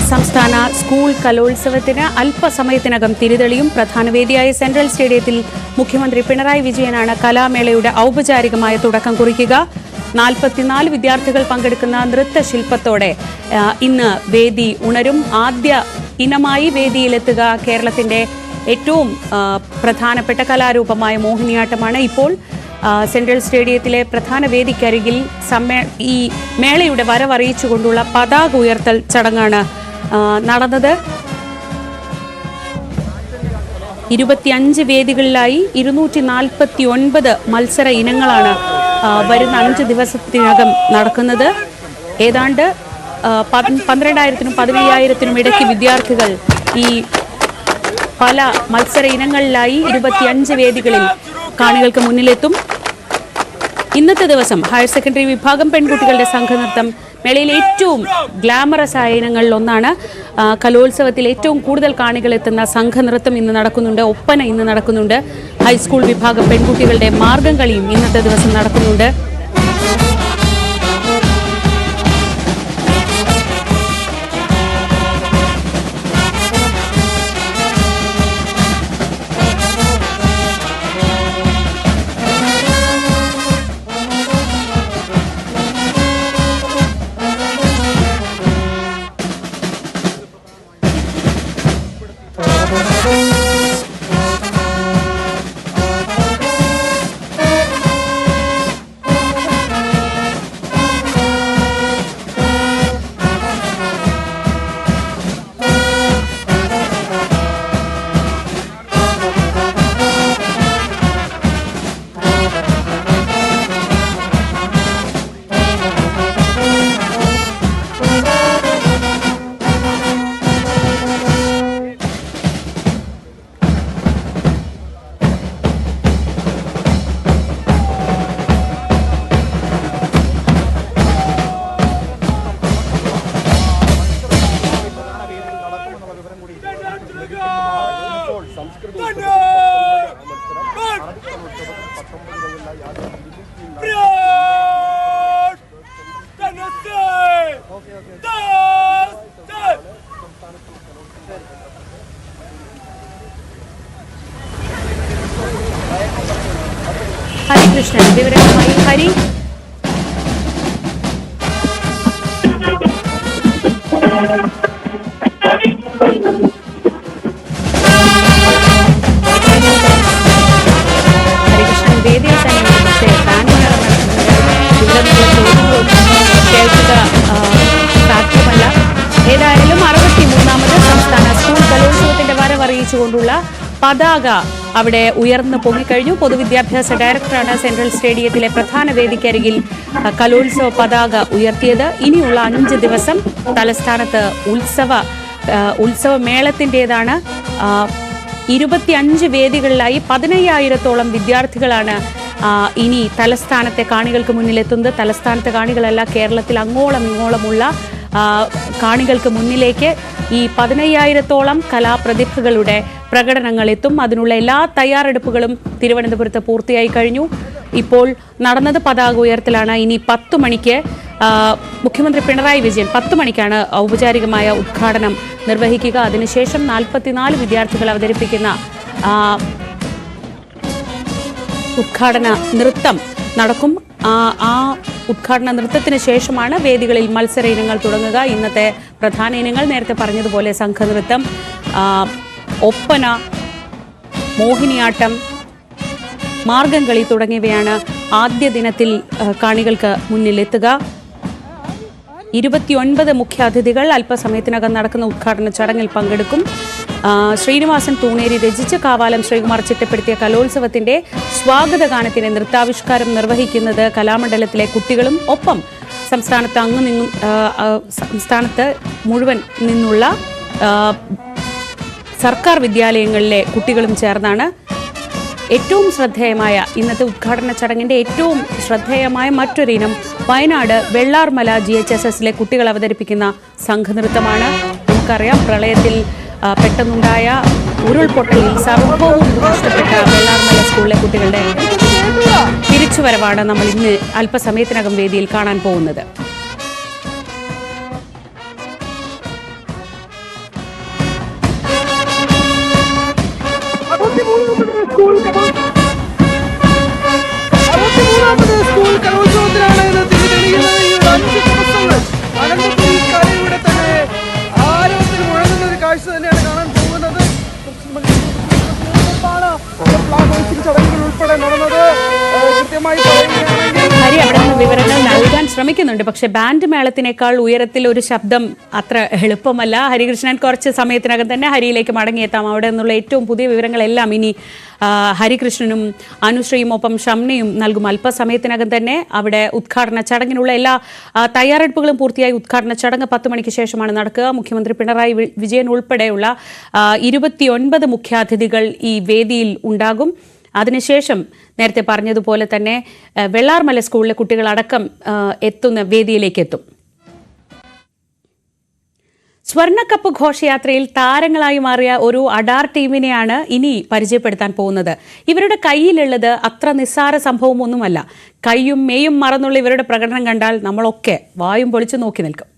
സംസ്ഥാന സ്കൂൾ കലോത്സവത്തിന് അല്പസമയത്തിനകം തിരിതെളിയും. പ്രധാന വേദിയായ സെൻട്രൽ സ്റ്റേഡിയത്തിൽ മുഖ്യമന്ത്രി പിണറായി വിജയനാണ് കലാമേളയുടെ ഔപചാരികമായ തുടക്കം കുറിക്കുക. 44 വിദ്യാർത്ഥികൾ പങ്കെടുക്കുന്ന നൃത്തശില്പത്തോടെ ഇന്ന് വേദി ഉണരും. ആദ്യ ഇനമായി വേദിയിലെത്തുക കേരളത്തിന്റെ ഏറ്റവും പ്രധാനപ്പെട്ട കലാരൂപമായ മോഹിനിയാട്ടമാണ്. ഇപ്പോൾ സെൻട്രൽ സ്റ്റേഡിയത്തിലെ പ്രധാന വേദിക്കരികിൽ ഈ മേളയുടെ വരവറിയിച്ചുകൊണ്ടുള്ള പതാക ഉയർത്തൽ ചടങ്ങാണ് നടന്നത്. 25 വേദികളിലായി 249 മത്സര ഇനങ്ങളാണ് വരുന്ന 5 ദിവസത്തിനകം നടക്കുന്നത്. ഏതാണ്ട് 12,000-നും 15,000-നും ഇടയ്ക്ക് വിദ്യാർത്ഥികൾ ഈ പല മത്സര ഇനങ്ങളിലായി 25 വേദികളിൽ കാണികൾക്ക് മുന്നിലെത്തും. ഇന്നത്തെ ദിവസം ഹയർ സെക്കൻഡറി വിഭാഗം പെൺകുട്ടികളുടെ സംഘനൃത്തം മേളയിൽ ഏറ്റവും ഗ്ലാമറസ് ആയ ഇനങ്ങളിൽ ഒന്നാണ്. കലോത്സവത്തിൽ ഏറ്റവും കൂടുതൽ കാണികൾ എത്തുന്ന സംഘനൃത്തം ഇന്ന് നടക്കുന്നുണ്ട്. ഒപ്പന ഇന്ന് നടക്കുന്നുണ്ട്. ഹൈസ്കൂൾ വിഭാഗം പെൺകുട്ടികളുടെ മാർഗം കളിയും ഇന്നത്തെ ദിവസം നടക്കുന്നുണ്ട്. ഹരികൃഷ്ണൻ വിവരങ്ങളുമായി. ഹരി, ഹരികൃഷ്ണൻ വേദിയിൽ തന്നെയാണ്. പക്ഷേ കേൾക്കുക സാധ്യമല്ല. ഏതായാലും 63ാമത് സംസ്ഥാന സ്കൂൾ കലോത്സവത്തിന്റെ വരവറിയിച്ചുകൊണ്ടുള്ള പതാക അവിടെ ഉയർന്നു പൊങ്ങിക്കഴിഞ്ഞു. പൊതുവിദ്യാഭ്യാസ ഡയറക്ടറാണ് സെൻട്രൽ സ്റ്റേഡിയത്തിലെ പ്രധാന വേദിക്കരികിൽ കലോത്സവ പതാക ഉയർത്തിയത്. ഇനിയുള്ള 5 ദിവസം തലസ്ഥാനത്ത് ഉത്സവമേളത്തിൻ്റെതാണ്. 25 വേദികളിലായി 15,000-ഓളം വിദ്യാർത്ഥികളാണ് ഇനി തലസ്ഥാനത്തെ കാണികൾക്ക് മുന്നിലെത്തുന്നത്. തലസ്ഥാനത്തെ കാണികളല്ല, കേരളത്തിൽ അങ്ങോളം ഇങ്ങോളമുള്ള കാണികൾക്ക് മുന്നിലേക്ക് ഈ 15,000-ഓളം കലാപ്രതിഭകളുടെ പ്രകടനങ്ങൾ എത്തും. അതിനുള്ള എല്ലാ തയ്യാറെടുപ്പുകളും തിരുവനന്തപുരത്ത് പൂർത്തിയായി കഴിഞ്ഞു. ഇപ്പോൾ നടന്നത് പതാക ഉയർത്തലാണ്. ഇനി 10 മണിക്ക് മുഖ്യമന്ത്രി പിണറായി വിജയൻ 10 മണിക്കാണ് ഔപചാരികമായ ഉദ്ഘാടനം നിർവഹിക്കുക. അതിനുശേഷം 44 വിദ്യാർത്ഥികൾ അവതരിപ്പിക്കുന്ന ഉദ്ഘാടന നൃത്തം നടക്കും. ആ ഉദ്ഘാടന നൃത്തത്തിന് ശേഷമാണ് വേദികളിൽ മത്സര ഇനങ്ങൾ തുടങ്ങുക. ഇന്നത്തെ പ്രധാന ഇനങ്ങൾ നേരത്തെ പറഞ്ഞതുപോലെ സംഘനൃത്തം, ഒപ്പന, മോഹിനിയാട്ടം, മാർഗംകളി തുടങ്ങിയവയാണ് ആദ്യ ദിനത്തിൽ കാണികൾക്ക് മുന്നിലെത്തുക. 29 മുഖ്യാതിഥികൾ അല്പസമയത്തിനകം നടക്കുന്ന ഉദ്ഘാടന ചടങ്ങിൽ പങ്കെടുക്കും. ശ്രീനിവാസൻ തൂണേരി രചിച്ച് കാവാലം ശ്രീകുമാർ ചിട്ടപ്പെടുത്തിയ കലോത്സവത്തിന്റെ സ്വാഗതഗാനത്തിന്റെ നൃത്താവിഷ്കാരം നിർവഹിക്കുന്നത് കലാമണ്ഡലത്തിലെ കുട്ടികളും ഒപ്പം സംസ്ഥാനത്ത് മുഴുവൻ നിന്നുള്ള സർക്കാർ വിദ്യാലയങ്ങളിലെ കുട്ടികളും ചേർന്നാണ്. ഏറ്റവും ശ്രദ്ധേയമായ ഇന്നത്തെ ഉദ്ഘാടന ചടങ്ങിന്റെ ഏറ്റവും ശ്രദ്ധേയമായ മറ്റൊരിനം വയനാട് വെള്ളാർമല GHSSലെ കുട്ടികൾ അവതരിപ്പിക്കുന്ന സംഘനൃത്തമാണ്. നമുക്കറിയാം പ്രളയത്തിൽ പെട്ടെന്നുണ്ടായ ഉരുൾപൊട്ടലിൽ സർവവും നഷ്ടപ്പെട്ട വെള്ളാർമല സ്കൂളിലെ കുട്ടികളുടെ തിരിച്ചുവരവാണ് നമ്മൾ ഇന്ന് അല്പസമയത്തിനകം വേദിയിൽ കാണാൻ പോകുന്നത്. സ്കൂൾ കലോത്സവത്തിലാണ് ഈ കലയുടെ തന്നെ ആരവത്തിൽ മുഴങ്ങുന്ന ഒരു കാഴ്ച തന്നെയാണ് കാണാൻ പോകുന്നത്. ചടങ്ങുകൾ ഉൾപ്പെടെ നടന്നത് കൃത്യമായി ഹരി അവിടെ നിന്ന് വിവരങ്ങൾ നൽകാൻ ശ്രമിക്കുന്നുണ്ട്. പക്ഷെ ബാൻഡ് മേളത്തിനേക്കാൾ ഉയരത്തിൽ ഒരു ശബ്ദം അത്ര എളുപ്പമല്ല. ഹരികൃഷ്ണൻ കുറച്ച് സമയത്തിനകം തന്നെ ഹരിയിലേക്ക് മടങ്ങിയെത്താം. അവിടെ നിന്നുള്ള ഏറ്റവും പുതിയ വിവരങ്ങളെല്ലാം ഇനി ഹരികൃഷ്ണനും അനുശ്രീയും ഒപ്പം ഷംനയും നൽകും. അല്പസമയത്തിനകം തന്നെ അവിടെ ഉദ്ഘാടന ചടങ്ങിനുള്ള എല്ലാ തയ്യാറെടുപ്പുകളും പൂർത്തിയായി. ഉദ്ഘാടന ചടങ്ങ് 10 മണിക്ക് ശേഷമാണ് നടക്കുക. മുഖ്യമന്ത്രി പിണറായി വിജയൻ ഉൾപ്പെടെയുള്ള 29 മുഖ്യാതിഥികൾ ഈ വേദിയിൽ ഉണ്ടാകും. അതിനുശേഷം നേരത്തെ പറഞ്ഞതുപോലെ തന്നെ വെള്ളാർമല സ്കൂളിലെ കുട്ടികളടക്കം വേദിയിലേക്ക് എത്തും. സ്വർണ്ണക്കപ്പ് ഘോഷയാത്രയിൽ താരങ്ങളായി മാറിയ ഒരു അഡാർ ടീമിനെയാണ് ഇനി പരിചയപ്പെടുത്താൻ പോകുന്നത്. ഇവരുടെ കയ്യിലുള്ളത് അത്ര നിസ്സാര സംഭവമൊന്നുമല്ല. കയ്യും മേയും മറന്നുള്ള ഇവരുടെ പ്രകടനം കണ്ടാൽ നമ്മളൊക്കെ വായും പൊളിച്ചു നോക്കി നിൽക്കും.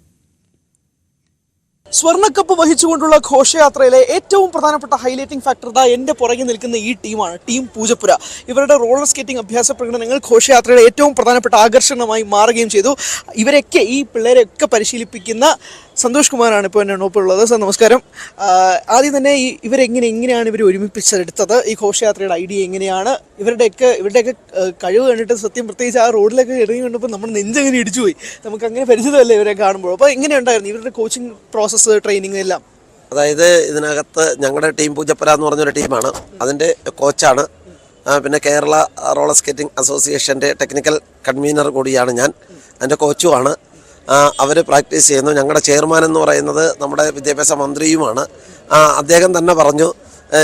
സ്വർണ്ണക്കപ്പ് വഹിച്ചുകൊണ്ടുള്ള ഘോഷയാത്രയിലെ ഏറ്റവും പ്രധാനപ്പെട്ട ഹൈലൈറ്റിംഗ് ഫാക്ടർ ദാ എൻ്റെ പുറകെ നിൽക്കുന്ന ഈ ടീമാണ്, ടീം പൂജപ്പുര. ഇവരുടെ റോളർ സ്കേറ്റിംഗ് അഭ്യാസ പ്രകടനങ്ങൾ ഘോഷയാത്രയുടെ ഏറ്റവും പ്രധാനപ്പെട്ട ആകർഷണമായി മാറുകയും ചെയ്തു. ഇവരൊക്കെ ഈ പിള്ളേരെയൊക്കെ പരിശീലിപ്പിക്കുന്ന സന്തോഷ് കുമാറാണ് ഇപ്പോൾ എന്നോടൊപ്പം ഉള്ളത്. സാർ നമസ്കാരം. ആദ്യം തന്നെ എങ്ങനെയാണ് ഇവർ ഒരുമിപ്പിച്ചെടുത്തത്? ഈ ഘോഷയാത്രയുടെ ഐഡിയ എങ്ങനെയാണ്? ഇവരുടെയൊക്കെ കഴിവ് കണ്ടിട്ട് സത്യം പ്രത്യേകിച്ച് ആ റോഡിലൊക്കെ ഇറങ്ങി കണ്ടപ്പോൾ നമ്മുടെ നെഞ്ചങ്ങനെ ഇടിച്ചു പോയി. നമുക്ക് അങ്ങനെ പരിചിതമല്ലേ ഇവരെ കാണുമ്പോൾ. അപ്പോൾ എങ്ങനെയുണ്ടായിരുന്നു ഇവരുടെ കോച്ചിങ് പ്രോസസ്സ്, ട്രെയിനിങ് എല്ലാം? അതായത് ഇതിനകത്ത് ഞങ്ങളുടെ ടീം പൂജപ്പുര എന്ന് പറഞ്ഞൊരു ടീമാണ്. അതിൻ്റെ കോച്ചാണ്. പിന്നെ കേരള റോളർ സ്കേറ്റിംഗ് അസോസിയേഷൻ്റെ ടെക്നിക്കൽ കൺവീനർ കൂടിയാണ് ഞാൻ. അതിൻ്റെ കോച്ചുമാണ്. അവർ പ്രാക്ടീസ് ചെയ്യുന്നു. ഞങ്ങളുടെ ചെയർമാൻ എന്ന് പറയുന്നത് നമ്മുടെ വിദ്യാഭ്യാസ മന്ത്രിയുമാണ്. അദ്ദേഹം തന്നെ പറഞ്ഞു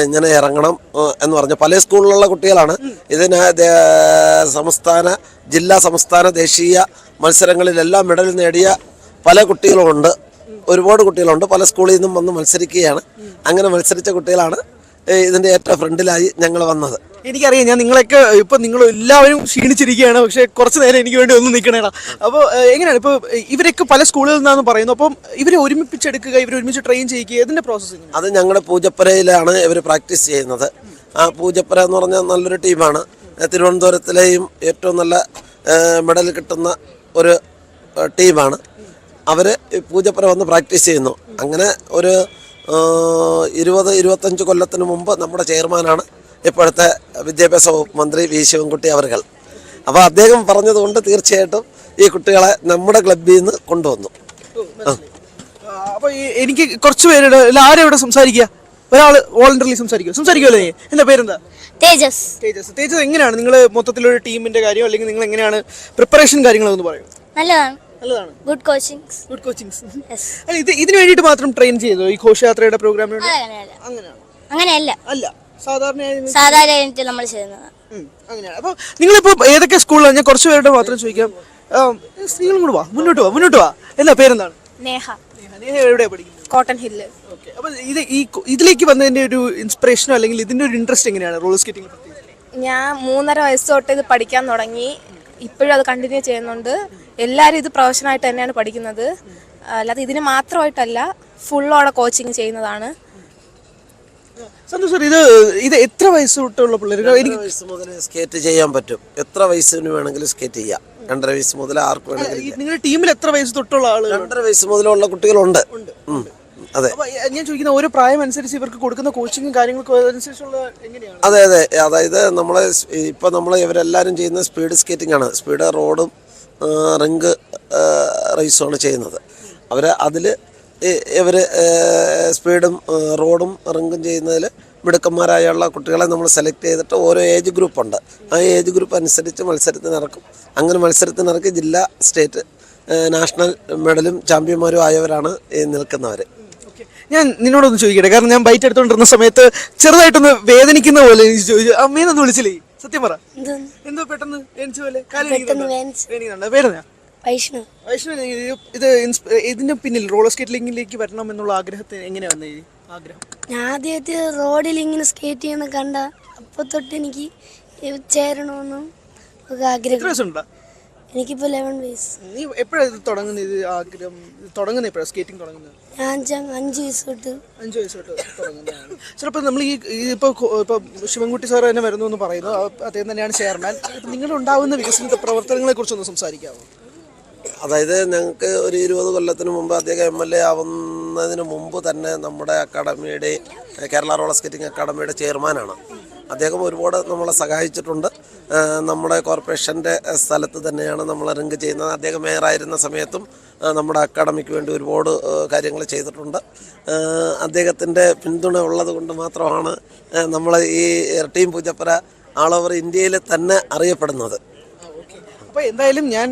ഇങ്ങനെ ഇറങ്ങണം എന്ന് പറഞ്ഞു. പല സ്കൂളിലുള്ള കുട്ടികളാണ്. ഇതിന് ജില്ലാ സംസ്ഥാന ദേശീയ മത്സരങ്ങളിലെല്ലാം മെഡൽ നേടിയ പല കുട്ടികളുമുണ്ട്. ഒരുപാട് കുട്ടികളുണ്ട്. പല സ്കൂളിൽ നിന്നും വന്ന് മത്സരിക്കുകയാണ്. അങ്ങനെ മത്സരിച്ച കുട്ടികളാണ് ഇതിൻ്റെ ഏറ്റവും ഫ്രണ്ടിലായി ഞങ്ങൾ വന്നത്. എനിക്കറിയാം, ഞാൻ നിങ്ങളൊക്കെ ഇപ്പം നിങ്ങൾ എല്ലാവരും ക്ഷീണിച്ചിരിക്കുകയാണ്. പക്ഷേ കുറച്ച് നേരം എനിക്ക് വേണ്ടി ഒന്ന് നിൽക്കണേടാ. അപ്പോൾ എങ്ങനെയാണ് ഇപ്പോൾ ഇവരൊക്കെ പല സ്കൂളുകളിൽ നിന്നാണ് പറയുന്നത്. അപ്പം ഇവരെ ഒരുമിപ്പിച്ചെടുക്കുക, ഇവർ ഒരുമിച്ച് ട്രെയിൻ ചെയ്യിക്കുക, ഇതിൻ്റെ പ്രോസസ്സിങ്? അത് ഞങ്ങളുടെ പൂജപ്പുരയിലാണ് ഇവർ പ്രാക്ടീസ് ചെയ്യുന്നത്. പൂജപ്പുര എന്ന് പറഞ്ഞാൽ നല്ലൊരു ടീമാണ്. തിരുവനന്തപുരത്തിലെയും ഏറ്റവും നല്ല മെഡൽ കിട്ടുന്ന ഒരു ടീമാണ്. അവർ പൂജപ്പുര വന്ന് പ്രാക്ടീസ് ചെയ്യുന്നു. അങ്ങനെ ഒരു 20-25 കൊല്ലത്തിന് മുമ്പ് നമ്മുടെ ചെയർമാനാണ് ഇപ്പോഴത്തെ വിദ്യാഭ്യാസ വകുപ്പ് മന്ത്രി വി ശിവൻകുട്ടി അവർകൾ. അപ്പോൾ അദ്ദേഹം പറഞ്ഞതുകൊണ്ട് തീർച്ചയായിട്ടും ഈ കുട്ടികളെ നമ്മുടെ ക്ലബ്ബിൽ നിന്ന് കൊണ്ടുവന്നു. അപ്പോൾ എനിക്ക് കുറച്ച് പേരുടെ ആരും ഇവിടെ സംസാരിക്കുക, ഒരാൾ വോളണ്ടറിലി സംസാരിക്കുമല്ലേ? എന്താ പേരെന്താ? തേജസ്. തേജസ്, എങ്ങനെയാണ് നിങ്ങൾ മൊത്തത്തിലൊരു ടീമിന്റെ കാര്യം, അല്ലെങ്കിൽ നിങ്ങൾ എങ്ങനെയാണ് പ്രിപ്പറേഷൻ കാര്യങ്ങളൊന്ന് പറയും? നല്ലതാണ്. Good coachings. അല്ല, ഇതിന് വേണ്ടിയിട്ട് മാത്രം ട്രെയിൻ ചെയ്തോ ഈ ഘോഷയാത്രയുടെ പ്രോഗ്രാമിന്? അങ്ങനെയല്ല, അല്ല, സാധാരണ നമ്മൾ ചെയ്യുന്നത് അങ്ങനെയാണ്. അപ്പോൾ നിങ്ങളിപ്പോ ഏതൊക്കെ സ്കൂളിലാണ്? ഞാൻ കുറച്ച് പേരുടെ മാത്രം ചോദിക്കാം. സ്ത്രീകളും കൂടെ വാ, മുന്നോട്ട് വാ. എന്താ പേരെന്താണ്? നേഹ. എവിടെയാ പഠിക്കുന്നത്? Cotton hill. അപ്പൊ ഇതിലേക്ക് വന്നതിന്റെ ഒരു ഇൻസ്പിറേഷനോ അല്ലെങ്കിൽ ഇതിന്റെ ഒരു ഇൻട്രസ്റ്റ് എങ്ങനെയാണ് റോളർ സ്കേറ്റിംഗ്? ഞാൻ 3.5 വയസ്സ് തൊട്ട് ഇത് പഠിക്കാൻ തുടങ്ങി. ഇപ്പോഴും അത് കണ്ടിന്യൂ ചെയ്യുന്നുണ്ട്. എല്ലാവരും ഇത് പ്രൊഫഷനായിട്ട് തന്നെയാണ് പഠിക്കുന്നത്. അല്ലാതെ ഇതിന് മാത്രമായിട്ടല്ല, ഫുള്ളോടെ കോച്ചിങ് ചെയ്യുന്നതാണ്. സന്തോഷ്, ഇത് എത്ര വയസ്സ് തൊട്ടുള്ള പിള്ളേർക്ക്? 2 വയസ്സ് മുതൽ സ്കേറ്റ് ചെയ്യാൻ പറ്റും. എത്ര വയസ്സിന് വേണമെങ്കിലും സ്കേറ്റ് ചെയ്യാം. 2.5 വയസ്സ് മുതൽ ആർക്ക് വേണമെങ്കിലും. നിങ്ങളുടെ ടീമിൽ എത്ര വയസ്സ് തൊട്ടുള്ള ആളുകൾ? 2.5 വയസ്സ് മുതലുള്ള കുട്ടികളുണ്ട്. അതെ. ഞാൻ ചോദിക്കുന്ന ഓരോ പ്രായം അനുസരിച്ച് ഇവർക്ക് കൊടുക്കുന്ന കോച്ചിങ്ങും കാര്യങ്ങൾക്കും അനുസരിച്ചുള്ള എങ്ങനെയാണ്? അതെ. അതായത് നമ്മൾ ഇവരെല്ലാവരും ചെയ്യുന്ന സ്പീഡ് സ്കേറ്റിംഗ് ആണ്. സ്പീഡ് റോഡും റിങ്ക് റേസുമാണ് ചെയ്യുന്നത്. അതിൽ ഇവർ സ്പീഡും റോഡും റിങ്കും ചെയ്യുന്നതിൽ മിടുക്കന്മാരായുള്ള കുട്ടികളെ നമ്മൾ സെലക്ട് ചെയ്തിട്ട് ഓരോ ഏജ് ഗ്രൂപ്പുണ്ട്. ആ ഏജ് ഗ്രൂപ്പ് അനുസരിച്ച് മത്സരത്തിനിറക്കും. അങ്ങനെ മത്സരത്തിനിറക്കി ജില്ലാ, സ്റ്റേറ്റ്, നാഷണൽ മെഡലും ചാമ്പ്യന്മാരും ആയവരാണ് നിൽക്കുന്നവർ. ഞാൻ നിന്നോടൊന്ന് ചോദിക്കട്ടെ, കാരണം ഞാൻ ബൈറ്റ് എടുത്തോണ്ടിരുന്ന സമയത്ത് ചെറുതായിട്ടൊന്ന് വേദനിക്കുന്ന പോലെ എനിക്ക് ചോദിച്ചു. അമ്മേനൊന്ന് വിളിച്ചില്ലേ? സത്യം പറ, എന്തോ പെട്ടെന്ന് വേദനിച്ച പോലെ? പേരെന്താ? വൈഷ്ണവ്. വൈഷ്ണവ്, ഇതിന്റെ പിന്നിൽ റോളർ സ്കേറ്റിംഗിലേക്ക് വരണം എന്നുള്ള ആഗ്രഹത്തിന് എങ്ങനെയാണ് ഈ ആഗ്രഹം? ഞാൻ ആദ്യമായിട്ട് റോഡിൽ ഇങ്ങനെ സ്കേറ്റ് ചെയ്യണ കണ്ട അപ്പോൾ തൊട്ട് എനിക്ക് ചേരണമെന്നും ഒക്കെ ആഗ്രഹം. എനിക്കിപ്പോൾ 11 വയസ്സ്. നീ എപ്പോഴാണ് ഇത് തുടങ്ങുന്നത്? ഇത് ആഗ്രഹം തുടങ്ങുന്നത് എപ്പോഴാണ് സ്കേറ്റിംഗ് തുടങ്ങുന്നത്? ഞാൻ 5 വയസ്സ് തൊട്ട്. 5 വയസ്സ് തൊട്ട് തുടങ്ങുന്നതാണ്. ചിലപ്പോൾ നമ്മൾ ഇപ്പോൾ ശിവൻകുട്ടി സാർ തന്നെ വരുന്നു എന്ന് പറയുന്നു, അദ്ദേഹം തന്നെയാണ് ചെയർമാൻ. നിങ്ങളുണ്ടാവുന്ന വികസന പ്രവർത്തനങ്ങളെ കുറിച്ചൊന്ന് സംസാരിക്കാമോ? അതായത് ഞങ്ങൾക്ക് ഒരു 20 കൊല്ലത്തിന് മുമ്പ് അദ്ദേഹം MLA ആവുന്നതിന് മുമ്പ് തന്നെ നമ്മുടെ അക്കാഡമിയുടെ കേരള റോളർ സ്കേറ്റിംഗ് അക്കാഡമിയുടെ ചെയർമാനാണ്. അദ്ദേഹം ഒരുപാട് നമ്മളെ സഹായിച്ചിട്ടുണ്ട്. നമ്മുടെ കോർപ്പറേഷൻ്റെ സ്ഥലത്ത് തന്നെയാണ് നമ്മൾ റിങ്ക് ചെയ്യുന്നത്. അദ്ദേഹം മേയറായിരുന്ന സമയത്തും നമ്മുടെ അക്കാഡമിക്ക് വേണ്ടി ഒരുപാട് കാര്യങ്ങൾ ചെയ്തിട്ടുണ്ട്. അദ്ദേഹത്തിൻ്റെ പിന്തുണ ഉള്ളത് കൊണ്ട് മാത്രമാണ് നമ്മൾ ഈ ടീം പൂജപ്പുര ആൾ ഓവർ ഇന്ത്യയിൽ തന്നെ അറിയപ്പെടുന്നത്. അപ്പോൾ എന്തായാലും ഞാൻ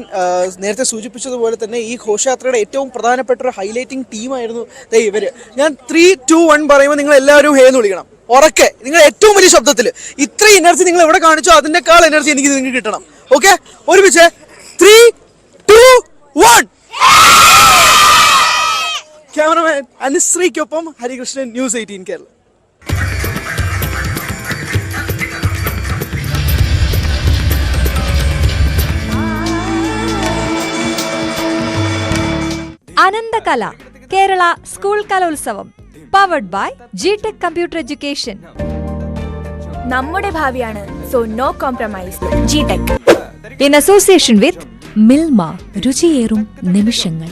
നേരത്തെ സൂചിപ്പിച്ചതുപോലെ തന്നെ ഈ ഘോഷയാത്രയുടെ ഏറ്റവും പ്രധാനപ്പെട്ട ഒരു ഹൈലൈറ്റിംഗ് ടീമായിരുന്നു ഇവർ. ഞാൻ 3, 2, 1 പറയുമ്പോൾ നിങ്ങൾ എല്ലാവരും ഹേന്ന് വിളിക്കണം ഉറക്കെ. നിങ്ങൾ ഏറ്റവും വലിയ ശബ്ദത്തിൽ. ഇത്രയും എനർജി നിങ്ങൾ എവിടെ കാണിച്ചോ അതിൻ്റെക്കാൾ എനർജി എനിക്ക് നിങ്ങൾക്ക് കിട്ടണം. ഓക്കെ, ഒരുമിച്ച് 3, 2, 1. ക്യാമറമാൻ അനുശ്രീക്കൊപ്പം Harikrishnan, News 18 Kerala. Ananthakala Kerala school Kalolsavam powered by GTech computer education. നമ്മുടെ ഭാവിയാണ്, so no compromise. GTech in association with Milma, രുചിയേറും നിമിഷങ്ങൾ.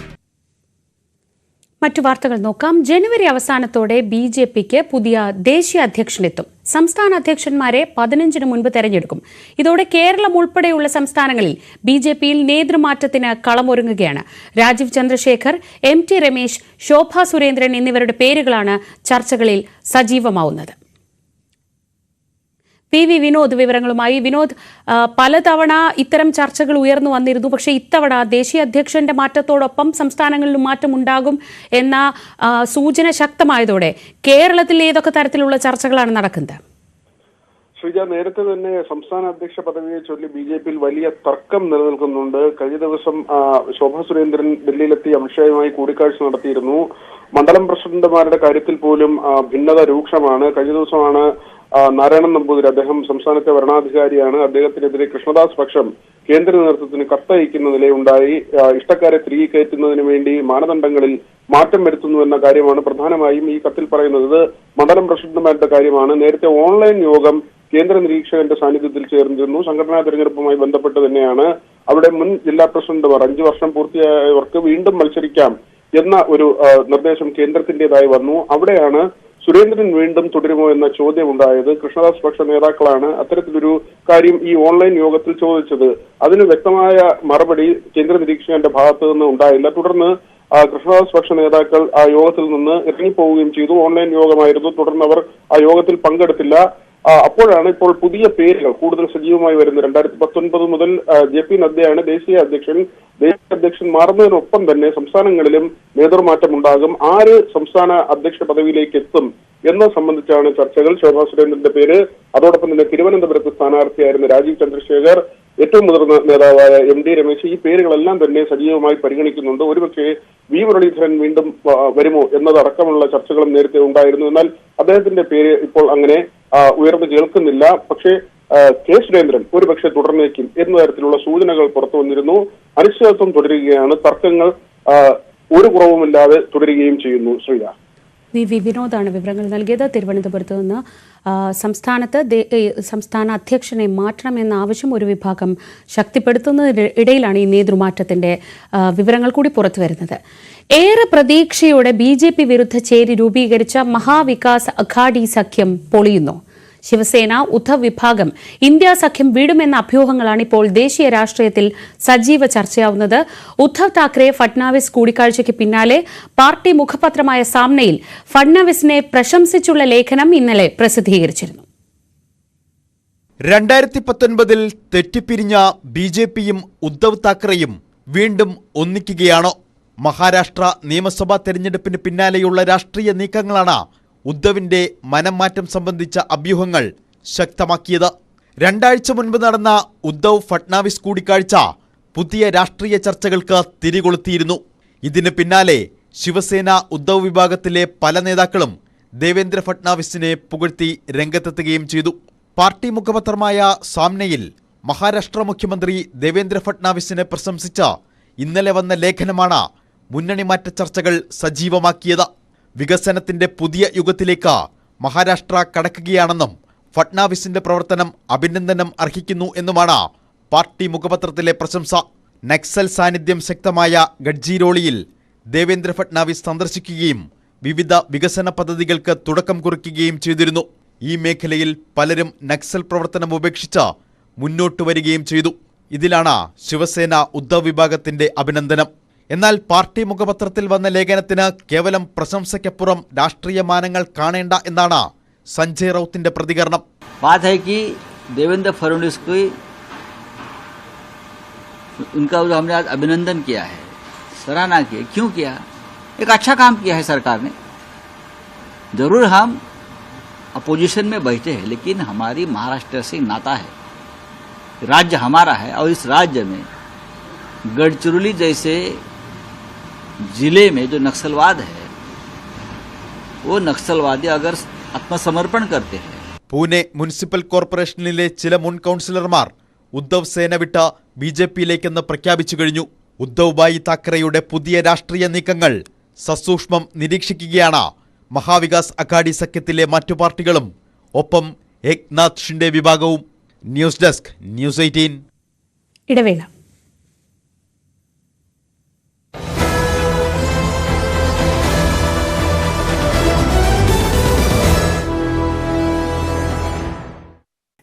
മറ്റു വാർത്തകൾ നോക്കാം. ജനുവരി അവസാനത്തോടെ BJPക്ക് പുതിയ ദേശീയ അധ്യക്ഷനെത്തും. സംസ്ഥാന അധ്യക്ഷന്മാരെ 15-ന് മുൻപ് തെരഞ്ഞെടുക്കും. ഇതോടെ കേരളം ഉൾപ്പെടെയുള്ള സംസ്ഥാനങ്ങളിൽ BJPയിൽ നേതൃമാറ്റത്തിന് കളമൊരുങ്ങുകയാണ്. രാജീവ് ചന്ദ്രശേഖർ, MT രമേശ്, ശോഭ സുരേന്ദ്രൻ എന്നിവരുടെ പേരുകളാണ് ചർച്ചകളിൽ സജീവമാവുന്നത്. PV വിനോദ് വിവരങ്ങളുമായി. വിനോദ്, പലതവണ ഇത്തരം ചർച്ചകൾ ഉയർന്നു വന്നിരുന്നു. പക്ഷേ ഇത്തവണ ദേശീയ അധ്യക്ഷന്റെ മാറ്റത്തോടൊപ്പം സംസ്ഥാനങ്ങളിലും മാറ്റമുണ്ടാകും എന്ന സൂചന ശക്തമായതോടെ കേരളത്തിൽ ഏതൊക്കെ തരത്തിലുള്ള ചർച്ചകളാണ് നടക്കുന്നത്? ശ്രീജ, നേരത്തെ തന്നെ സംസ്ഥാന അധ്യക്ഷ പദവിയെ ചൊല്ലി BJPയിൽ വലിയ തർക്കം നിലനിൽക്കുന്നുണ്ട്. കഴിഞ്ഞ ദിവസം ശോഭ സുരേന്ദ്രൻ ഡൽഹിയിലെത്തി അമിത്ഷായുമായി കൂടിക്കാഴ്ച നടത്തിയിരുന്നു. മണ്ഡലം പ്രസിഡന്റുമാരുടെ കാര്യത്തിൽ പോലും ഭിന്നത രൂക്ഷമാണ്. കഴിഞ്ഞ ദിവസമാണ് നാരായണൻ നമ്പൂതിരി, അദ്ദേഹം സംസ്ഥാനത്തെ ഭരണാധികാരിയാണ്, അദ്ദേഹത്തിനെതിരെ കൃഷ്ണദാസ് പക്ഷം കേന്ദ്ര നേതൃത്വത്തിന് കത്തയക്കുന്ന നിലയുണ്ടായി. ഇഷ്ടക്കാരെ തിരികെ കയറ്റുന്നതിന് വേണ്ടി മാനദണ്ഡങ്ങളിൽ മാറ്റം വരുത്തുന്നു എന്ന കാര്യമാണ് പ്രധാനമായും ഈ കത്തിൽ പറയുന്നത്. ഇത് മണ്ഡലം പ്രസിഡന്റുമാരുടെ കാര്യമാണ്. നേരത്തെ ഓൺലൈൻ യോഗം കേന്ദ്ര നിരീക്ഷകന്റെ സാന്നിധ്യത്തിൽ ചേർന്നിരുന്നു. സംഘടനാ തെരഞ്ഞെടുപ്പുമായി ബന്ധപ്പെട്ട് തന്നെയാണ്. അവിടെ മുൻ ജില്ലാ പ്രസിഡന്റുമാർ 5 വർഷം പൂർത്തിയായവർക്ക് വീണ്ടും മത്സരിക്കാം എന്ന ഒരു നിർദ്ദേശം കേന്ദ്രത്തിന്റേതായി വന്നു. അവിടെയാണ് സുരേന്ദ്രൻ വീണ്ടും തുടരുമോ എന്ന ചോദ്യം ഉണ്ടായത്. കൃഷ്ണദാസ് പക്ഷ നേതാക്കളാണ് അത്തരത്തിലൊരു കാര്യം ഈ ഓൺലൈൻ യോഗത്തിൽ ചോദിച്ചത്. അതിന് വ്യക്തമായ മറുപടി കേന്ദ്ര നിരീക്ഷകന്റെ ഭാഗത്തു നിന്ന് ഉണ്ടായില്ല. തുടർന്ന് കൃഷ്ണദാസ് പക്ഷ നേതാക്കൾ ആ യോഗത്തിൽ നിന്ന് ഇറങ്ങിപ്പോവുകയും ചെയ്തു. ഓൺലൈൻ യോഗമായിരുന്നു. തുടർന്ന് അവർ ആ യോഗത്തിൽ പങ്കെടുത്തില്ല. അപ്പോഴാണ് ഇപ്പോൾ പുതിയ പേരുകൾ കൂടുതൽ സജീവമായി വരുന്നത്. 2019 മുതൽ JP നദ്ദയാണ് ദേശീയ അധ്യക്ഷൻ. ദേശീയ അധ്യക്ഷൻ മാറുന്നതിനൊപ്പം തന്നെ സംസ്ഥാനങ്ങളിലും നേതൃമാറ്റം ഉണ്ടാകും. ആര് സംസ്ഥാന അധ്യക്ഷ പദവിയിലേക്ക് എത്തും എന്നത് സംബന്ധിച്ചാണ് ചർച്ചകൾ. ശോഭാ സുരേന്ദ്രന്റെ പേര്, അതോടൊപ്പം തന്നെ തിരുവനന്തപുരത്ത് സ്ഥാനാർത്ഥിയായിരുന്ന രാജീവ് ചന്ദ്രശേഖർ, ഏറ്റവും മുതിർന്ന നേതാവായ MD രമേശ്, ഈ പേരുകളെല്ലാം തന്നെ സജീവമായി പരിഗണിക്കുന്നുണ്ട്. ഒരുപക്ഷെ V മുരളീധരൻ വീണ്ടും വരുമോ എന്നതടക്കമുള്ള ചർച്ചകളും നേരത്തെ ഉണ്ടായിരുന്നു. എന്നാൽ അദ്ദേഹത്തിന്റെ പേര് ഇപ്പോൾ അങ്ങനെ ഉയർന്നു കേൾക്കുന്നില്ല. പക്ഷേ K സുരേന്ദ്രൻ ഒരുപക്ഷെ തുടർന്നേക്കും എന്ന തരത്തിലുള്ള സൂചനകൾ പുറത്തു വന്നിരുന്നു. അനിശ്ചിതത്വം തുടരുകയാണ്. തർക്കങ്ങൾ ഒരു കുറവുമില്ലാതെ തുടരുകയും ചെയ്യുന്നു. ശ്രീജ, VV വിനോദാണ് വിവരങ്ങൾ നൽകിയത്. തിരുവനന്തപുരത്ത് നിന്ന് സംസ്ഥാന അധ്യക്ഷനെ മാറ്റണമെന്ന ആവശ്യം ഒരു വിഭാഗം ശക്തിപ്പെടുത്തുന്നതിനിടയിലാണ് ഈ നേതൃമാറ്റത്തിന്റെ വിവരങ്ങൾ കൂടി പുറത്തു വരുന്നത്. ഏറെ പ്രതീക്ഷയോടെ BJP വിരുദ്ധ ചേരി രൂപീകരിച്ച മഹാവികാസ് അഘാഡി സഖ്യം പൊളിയുന്നു. ശിവസേന, ഉദ്ധവ് വിഭാഗം ഇന്ത്യ സഖ്യം വിടുമെന്ന അഭ്യൂഹങ്ങളാണ് ഇപ്പോൾ ദേശീയ രാഷ്ട്രീയത്തിൽ സജീവ ചർച്ചയാവുന്നത്. ഉദ്ധവ് താക്കറെ ഫട്നാവിസ് കൂടിക്കാഴ്ചയ്ക്ക് പിന്നാലെ പാർട്ടി മുഖപത്രമായ സാമ്നയിൽ ഫട്നാവിസിനെ പ്രശംസിച്ചുള്ള ലേഖനം ഇന്നലെ പ്രസിദ്ധീകരിച്ചിരുന്നു. 2019 തെറ്റിപ്പിരിഞ്ഞ BJPയും ഉദ്ധവ് താക്കറെയും വീണ്ടും ഒന്നിക്കുകയാണോ? മഹാരാഷ്ട്ര നിയമസഭാ തെരഞ്ഞെടുപ്പിന് പിന്നാലെയുള്ള രാഷ്ട്രീയ നീക്കങ്ങളാണ് ഉദ്ധവിന്റെ മനംമാറ്റം സംബന്ധിച്ച അഭ്യൂഹങ്ങൾ ശക്തമാക്കിയത്. 2 ആഴ്ച മുൻപ് നടന്ന ഉദ്ധവ് ഫട്നാവിസ് കൂടിക്കാഴ്ച പുതിയ രാഷ്ട്രീയ ചർച്ചകൾക്ക് തിരികൊളുത്തിയിരുന്നു. ഇതിന് പിന്നാലെ ശിവസേന ഉദ്ധവ് വിഭാഗത്തിലെ പല നേതാക്കളും ദേവേന്ദ്ര ഫട്നാവിസിനെ പുകഴ്ത്തി രംഗത്തെത്തുകയും ചെയ്തു. പാർട്ടി മുഖപത്രമായ സാമ്നയിൽ മഹാരാഷ്ട്ര മുഖ്യമന്ത്രി ദേവേന്ദ്ര ഫട്നാവിസിനെ പ്രശംസിച്ച ഇന്നലെ വന്ന ലേഖനമാണ് മുന്നണി മാറ്റ ചർച്ചകൾ സജീവമാക്കിയത്. വികസനത്തിന്റെ പുതിയ യുഗത്തിലേക്ക് മഹാരാഷ്ട്ര കടക്കുകയാണെന്നും ഫട്നാവിസിന്റെ പ്രവർത്തനം അഭിനന്ദനം അർഹിക്കുന്നു എന്നുമാണ് പാർട്ടി മുഖപത്രത്തിലെ പ്രശംസ. നക്സൽ സാന്നിധ്യം ശക്തമായ ഗഡ്ചിരോളിയിൽ ദേവേന്ദ്ര ഫട്നാവിസ് സന്ദർശിക്കുകയും വിവിധ വികസന പദ്ധതികൾക്ക് തുടക്കം കുറിക്കുകയും ചെയ്തിരുന്നു. ഈ മേഖലയിൽ പലരും നക്സൽ പ്രവർത്തനം ഉപേക്ഷിച്ച് മുന്നോട്ട് വരികയും ചെയ്തു. ഇതിലാണ് ശിവസേന ഉദ്ധവ് വിഭാഗത്തിന്റെ അഭിനന്ദനം. എന്നാൽ പാർട്ടി മുഖപത്രത്തിൽ വന്ന ലേഖനത്തിന് കേവലം പ്രശംസയ്ക്കപ്പുറം രാഷ്ട്രീയ മാനങ്ങൾ കാണേണ്ട എന്നാണ് സഞ്ജയ് റൌത്തിന്റെ പ്രതികരണം. बात है कि देवेंद्र फडणवीस को उनका हमने आज अभिनंदन किया है, सराहना की है. क्यों किया? एक अच्छा काम किया है सरकार ने. जरूर हम अपोजिशन में बैठे हैं, लेकिन हमारी महाराष्ट्र से नाता है. राज्य हमारा है और इस राज्य में गढ़चिरौली जैसे जिले में जो नक्सलवाद है, वो नक्सलवादी अगर आत्मसमर्पण करते हैं. പൂനെ മുനിസിപ്പൽ കോർപ്പറേഷനിലെ ചില മുൻ കൗൺസിലർമാർ ഉദ്ധവ് സേന വിട്ട BJPയിലേക്കെന്ന് പ്രഖ്യാപിച്ചു കഴിഞ്ഞു. ഉദ്ധവ് ഭായ് താക്കറെയുടെ പുതിയ രാഷ്ട്രീയ നീക്കങ്ങൾ സസൂക്ഷ്മം നിരീക്ഷിക്കുകയാണ് മഹാവികാസ് അഘാഡി സഖ്യത്തിലെ മറ്റു പാർട്ടികളും, ഒപ്പം ഏക്നാഥ് ഷിൻഡെ വിഭാഗവും. News desk, news 18. ഇടവേള.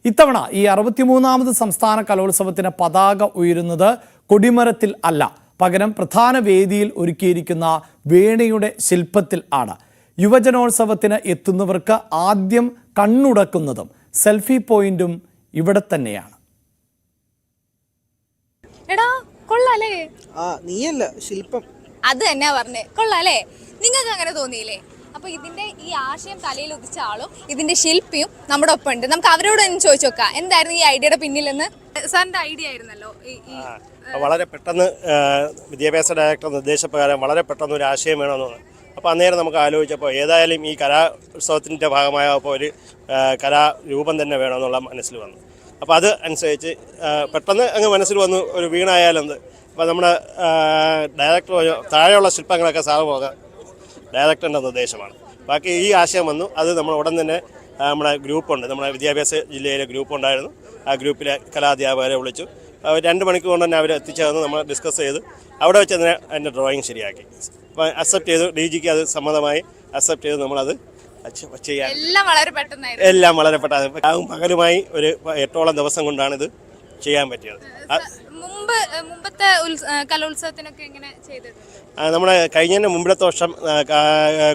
ഇത്തവണ ഈ 63ാമത് സംസ്ഥാന കലോത്സവത്തിന് പതാക ഉയരുന്നത് കൊടിമരത്തിൽ അല്ല, പകരം പ്രധാന വേദിയിൽ ഒരുക്കിയിരിക്കുന്ന വേണിയുടെ ശില്പത്തിൽ ആണ്. യുവജനോത്സവത്തിന് എത്തുന്നവർക്ക് ആദ്യം കണ്ണുടക്കുന്നതും സെൽഫി പോയിന്റും ഇവിടെ തന്നെയാണ്. എടാ കൊള്ളാലേ? നീയല്ല ശില്പം. അത് തന്നെ പറഞ്ഞേ, കൊള്ളാലേ? നിങ്ങൾക്ക് അങ്ങനെ തോന്നിയില്ലേ? അപ്പൊ ഇതിന്റെ ഈ ആശയം തലയിൽ ഉദിച്ച ആളും ഇതിന്റെ ശില്പിയും നമ്മുടെ ഒപ്പം ഉണ്ട്. നമുക്ക് അവരോട് ഒന്ന് ചോദിച്ചു നോക്കാം എന്തായിരുന്നു ഈ ഐഡിയയുടെ പിന്നിലെന്ന്. സാറിന്റെ ഐഡിയ ആയിരുന്നല്ലോ വളരെ പെട്ടെന്ന് വിദ്യാഭ്യാസ ഡയറക്ടർ നിർദ്ദേശപ്രകാരം വളരെ പെട്ടെന്ന് ഒരു ആശയം വേണമെന്ന്. അപ്പോൾ അന്നേരം നമുക്ക് ആലോചിച്ചപ്പോൾ ഏതായാലും ഈ കലാത്സവത്തിൻ്റെ ഭാഗമായപ്പോൾ ഒരു കലാരൂപം തന്നെ വേണമെന്നുള്ള മനസ്സിൽ വന്നു. അപ്പോൾ അത് അനുസരിച്ച് പെട്ടെന്ന് അങ്ങ് മനസ്സിൽ വന്നു ഒരു വീണായാലെന്ത്. അപ്പോൾ നമ്മുടെ ഡയറക്ടർ താഴെയുള്ള ശില്പങ്ങളൊക്കെ സാറ് പോകാം ഡയറക്ടറിൻ്റെ നിർദ്ദേശമാണ്. ബാക്കി ഈ ആശയം വന്നു. അത് നമ്മൾ ഉടൻ തന്നെ നമ്മുടെ ഗ്രൂപ്പുണ്ട്, നമ്മുടെ വിദ്യാഭ്യാസ ജില്ലയിലെ ഗ്രൂപ്പുണ്ടായിരുന്നു. ആ ഗ്രൂപ്പിലെ കലാധ്യാപകരെ വിളിച്ചു. 2 മണിക്കൂർ കൊണ്ട് തന്നെ അവർ എത്തിച്ചേർന്ന് നമ്മൾ ഡിസ്കസ് ചെയ്തു. അവിടെ വെച്ച് തന്നെ അതിൻ്റെ ഡ്രോയിങ് ശരിയാക്കി. അപ്പോൾ അക്സെപ്റ്റ് ചെയ്തു, DGക്ക് അത് സമ്മതമായി അക്സെപ്റ്റ് ചെയ്ത് നമ്മളത് ചെയ്യാൻ എല്ലാം വളരെ പെട്ടെന്ന് പകലുമായി ഒരു 8ഓളം ദിവസം കൊണ്ടാണ് ഇത് ചെയ്യാൻ പറ്റിയത്. മുമ്പത്തെ കലോത്സവത്തിനൊക്കെ എങ്ങനെ ചെയ്തിട്ടുണ്ട്? നമ്മുടെ കഴിഞ്ഞതിൻ്റെ മുമ്പത്തെ വർഷം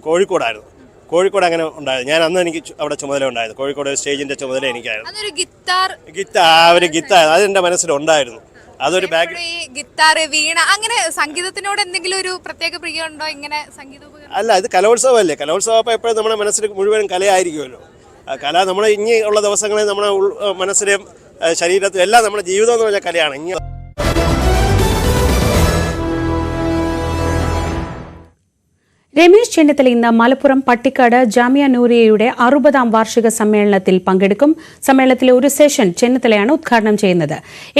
കോഴിക്കോടായിരുന്നു. കോഴിക്കോട് അങ്ങനെ ഉണ്ടായത്. ഞാൻ അന്ന് എനിക്ക് അവിടെ ചുമതല ഉണ്ടായിരുന്നു. കോഴിക്കോട് സ്റ്റേജിന്റെ ചുമതല എനിക്കായിരുന്നു. ഒരു ഗിത്താർ അതെന്റെ മനസ്സിലുണ്ടായിരുന്നു. അതൊരു ബാഗ് ഗിത്താർ, വീണ, അങ്ങനെ സംഗീതത്തിനോട് എന്തെങ്കിലും ഒരു പ്രത്യേക പ്രിയമുണ്ടോ? ഇങ്ങനെ സംഗീത അല്ല, ഇത് കലോത്സവമല്ലേ. കലോത്സവം അപ്പോൾ എപ്പോഴും നമ്മുടെ മനസ്സിൽ മുഴുവൻ കലയായിരിക്കുമല്ലോ. കല നമ്മുടെ ഇനി ഉള്ള ദിവസങ്ങളിൽ നമ്മുടെ മനസ്സിലും ശരീരത്തിലും എല്ലാം നമ്മുടെ ജീവിതം എന്ന് പറഞ്ഞാൽ കലയാണ്. ഇനി രമേശ് ചെന്നിത്തല ഇന്ന് മലപ്പുറം പട്ടിക്കാട് ജാമിയ നൂരിയയുടെ 60ാം വാർഷിക സമ്മേളനത്തിൽ പങ്കെടുക്കും. സമ്മേളനത്തിലെ ഒരു സെഷൻ ചെന്നിത്തലയാണ് ഉദ്ഘാടനം ചെയ്യുന്നത്.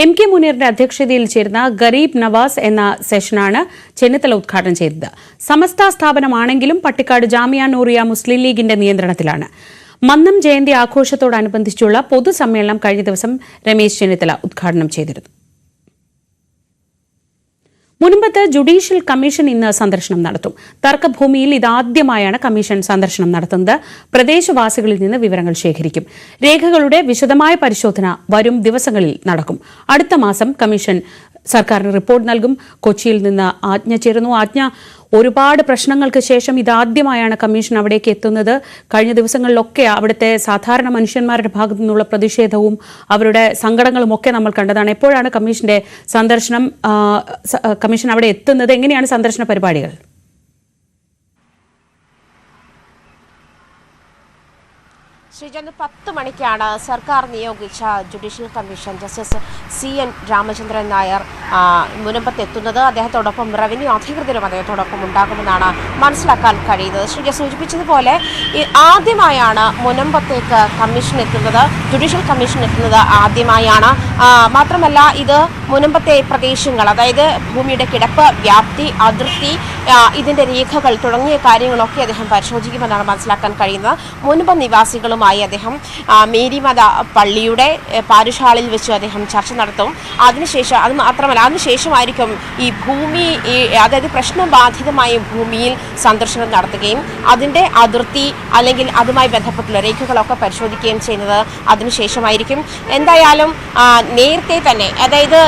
MK മുനീറിന്റെ അധ്യക്ഷതയിൽ ചേർന്ന ഗരീബ് നവാസ് എന്ന സെഷനാണ് ചെന്നിത്തല ഉദ്ഘാടനം ചെയ്തത്. സമസ്ത സ്ഥാപനമാണെങ്കിലും പട്ടിക്കാട് ജാമിയ നൂറിയ മുസ്ലിം ലീഗിന്റെ നിയന്ത്രണത്തിലാണ്. മന്നം ജയന്തി ആഘോഷത്തോടനുബന്ധിച്ചുള്ള പൊതുസമ്മേളനം കഴിഞ്ഞ ദിവസം രമേശ് ചെന്നിത്തല ഉദ്ഘാടനം ചെയ്തിരുന്നു. മുൻപത്തെ ജുഡീഷ്യൽ കമ്മീഷൻ ഇന്ന് സന്ദർശനം നടത്തും. തർക്കഭൂമിയിൽ ഇതാദ്യമായാണ് കമ്മീഷൻ സന്ദർശനം നടത്തുന്നത്. പ്രദേശവാസികളിൽ നിന്ന് വിവരങ്ങൾ ശേഖരിക്കും. രേഖകളുടെ വിശദമായ പരിശോധന വരും ദിവസങ്ങളിൽ നടക്കും. അടുത്ത മാസം കമ്മീഷൻ സർക്കാരിന് റിപ്പോർട്ട് നൽകും. കൊച്ചിയിൽ നിന്ന് ആജ്ഞ ചേരുന്നു. ആജ്ഞ, ഒരുപാട് പ്രശ്നങ്ങൾക്ക് ശേഷം ഇതാദ്യമായാണ് കമ്മീഷൻ അവിടേക്ക് എത്തുന്നത്. കഴിഞ്ഞ ദിവസങ്ങളിലൊക്കെ അവിടുത്തെ സാധാരണ മനുഷ്യന്മാരുടെ ഭാഗത്തു നിന്നുള്ള പ്രതിഷേധവും അവരുടെ സങ്കടങ്ങളും ഒക്കെ നമ്മൾ കണ്ടതാണ്. എപ്പോഴാണ് കമ്മീഷന്റെ സന്ദർശനം? കമ്മീഷൻ അവിടെ എത്തുന്നത്? എങ്ങനെയാണ് സന്ദർശന പരിപാടികൾ? ശ്രീജന് 10 മണിക്കാണ് സർക്കാർ നിയോഗിച്ച judicial commission justice CN Ramachandran Nair മുനമ്പത്തെത്തുന്നത്. അദ്ദേഹത്തോടൊപ്പം റവന്യൂ അധികൃതരും അദ്ദേഹത്തോടൊപ്പം ഉണ്ടാകുമെന്നാണ് മനസ്സിലാക്കാൻ കഴിയുന്നത്. ശ്രീജ സൂചിപ്പിച്ചതുപോലെ ആദ്യമായാണ് മുനമ്പത്തേക്ക് കമ്മീഷൻ എത്തുന്നത്, ജുഡീഷ്യൽ കമ്മീഷൻ എത്തുന്നത് ആദ്യമായാണ്. മാത്രമല്ല ഇത് മുനമ്പത്തെ പ്രദേശങ്ങൾ, അതായത് ഭൂമിയുടെ കിടപ്പ്, വ്യാപ്തി, അതിർത്തി, ഇതിൻ്റെ രേഖകൾ തുടങ്ങിയ കാര്യങ്ങളൊക്കെ അദ്ദേഹം പരിശോധിക്കുമെന്നാണ് മനസ്സിലാക്കാൻ കഴിയുന്നത്. മുനമ്പം നിവാസികളുമായി അദ്ദേഹം മേരിമാത പള്ളിയുടെ പാരുഷാളിൽ വെച്ച് അദ്ദേഹം ചർച്ച നടത്തും. അതിനുശേഷം അത് മാത്രമല്ല അതിനുശേഷമായിരിക്കും ഈ ഭൂമി, അതായത് പ്രശ്നബാധിതമായ ഭൂമിയിൽ സന്ദർശനം നടത്തുകയും അതിൻ്റെ അതിർത്തി അല്ലെങ്കിൽ അതുമായി ബന്ധപ്പെട്ടുള്ള രേഖകളൊക്കെ പരിശോധിക്കുകയും ചെയ്യുന്നത് അതിനുശേഷമായിരിക്കും. എന്തായാലും നേരത്തെ തന്നെ, അതായത്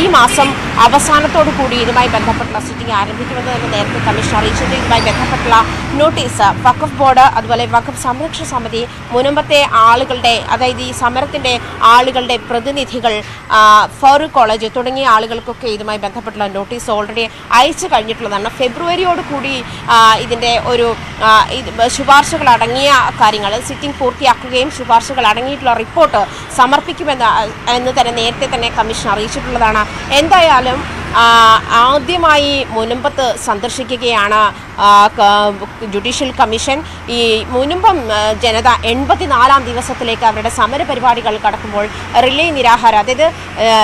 ഈ മാസം അവസാനത്തോടു കൂടി ഇതുമായി ബന്ധപ്പെട്ടുള്ള സിറ്റിംഗ് ആരംഭിക്കുമെന്ന് തന്നെ നേരത്തെ കമ്മീഷൻ അറിയിച്ചത്. ഇതുമായി ബന്ധപ്പെട്ടുള്ള നോട്ടീസ് വഖഫ് ബോർഡ്, അതുപോലെ വഖഫ് സംരക്ഷണ സമിതി, മുനമ്പത്തെ ആളുകളുടെ, അതായത് ഈ സമരത്തിൻ്റെ ആളുകളുടെ പ്രതിനിധികൾ, ഫാറൂഖ് കോളേജ് തുടങ്ങിയ ആളുകൾക്കൊക്കെ ഇതുമായി ബന്ധപ്പെട്ടുള്ള നോട്ടീസ് ഓൾറെഡി അയച്ചു കഴിഞ്ഞിട്ടുള്ളതാണ്. ഫെബ്രുവരിയോട് കൂടി ഇതിൻ്റെ ഒരു ശുപാർശകൾ അടങ്ങിയ കാര്യങ്ങൾ സിറ്റിംഗ് പൂർത്തിയാക്കുകയും ശുപാർശകൾ അടങ്ങിയിട്ടുള്ള റിപ്പോർട്ട് സമർപ്പിക്കുമെന്ന് തന്നെ നേരത്തെ തന്നെ കമ്മീഷൻ അറിയിച്ചിട്ടുള്ളതാണ്. എന്തായാലും ആദ്യമായി മുനമ്പത്ത് സന്ദർശിക്കുകയാണ് ജുഡീഷ്യൽ കമ്മീഷൻ. ഈ മുനമ്പം ജനത 84-ാം ദിവസത്തിലേക്ക് അവരുടെ സമരപരിപാടികൾ കടക്കുമ്പോൾ റിലേ നിരാഹാരം, അതായത്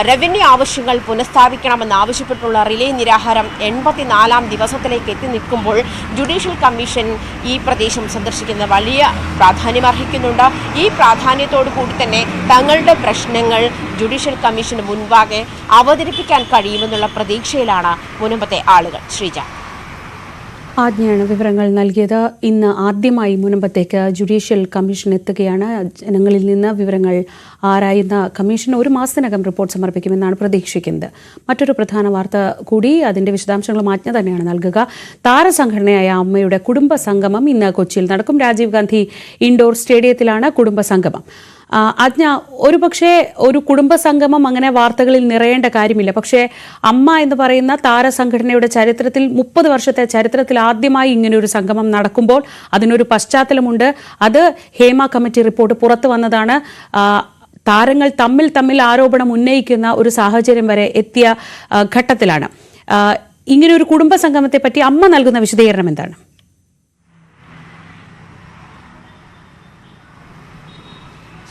റവന്യൂ ആവശ്യങ്ങൾ പുനഃസ്ഥാപിക്കണമെന്ന് ആവശ്യപ്പെട്ടുള്ള റിലേ നിരാഹാരം 84-ാം ദിവസത്തിലേക്ക് എത്തി നിൽക്കുമ്പോൾ ജുഡീഷ്യൽ കമ്മീഷൻ ഈ പ്രദേശം സന്ദർശിക്കുന്നത് വലിയ പ്രാധാന്യമർഹിക്കുന്നുണ്ട്. ഈ പ്രാധാന്യത്തോടു കൂടി തന്നെ തങ്ങളുടെ പ്രശ്നങ്ങൾ ജുഡീഷ്യൽ കമ്മീഷന് മുൻപാകെ അവതരിപ്പിക്കാൻ കഴിയുമെന്നുള്ള പ്രതീക്ഷയിലാണ് മുനമ്പത്തെ ആളുകൾ. ശ്രീജ ആജ്ഞയാണ് വിവരങ്ങൾ നൽകിയത്. ഇന്ന് ആദ്യമായി മുനമ്പത്തേക്ക് ജുഡീഷ്യൽ കമ്മീഷൻ എത്തുകയാണ്. ജനങ്ങളിൽ നിന്ന് വിവരങ്ങൾ ആരായുന്ന കമ്മീഷൻ 1 മാസത്തിനകം റിപ്പോർട്ട് സമർപ്പിക്കുമെന്നാണ് പ്രതീക്ഷിക്കുന്നത്. മറ്റൊരു പ്രധാന വാർത്ത കൂടി, അതിന്റെ വിശദാംശങ്ങളും ആജ്ഞ തന്നെയാണ് നൽകുക. താരസംഘടനയായ അമ്മയുടെ കുടുംബ സംഗമം ഇന്ന് കൊച്ചിയിൽ നടക്കും. രാജീവ് ഗാന്ധി ഇൻഡോർ സ്റ്റേഡിയത്തിലാണ് കുടുംബ സംഗമം. ആജ്ഞ, ഒരുപക്ഷെ ഒരു കുടുംബ സംഗമം അങ്ങനെ വാർത്തകളിൽ നിറയേണ്ട കാര്യമില്ല. പക്ഷേ അമ്മ എന്ന് പറയുന്ന താരസംഘടനയുടെ ചരിത്രത്തിൽ 30 വർഷത്തെ ചരിത്രത്തിൽ ആദ്യമായി ഇങ്ങനെയൊരു സംഗമം നടക്കുമ്പോൾ അതിനൊരു പശ്ചാത്തലമുണ്ട്. അത് ഹേമ കമ്മിറ്റി റിപ്പോർട്ട് പുറത്തു വന്നതാണ്. താരങ്ങൾ തമ്മിൽ ആരോപണം ഉന്നയിക്കുന്ന ഒരു സാഹചര്യം വരെ എത്തിയ ഘട്ടത്തിലാണ്. ഇങ്ങനെയൊരു കുടുംബ സംഗമത്തെ പറ്റി അമ്മ നൽകുന്ന വിശദീകരണം എന്താണ്?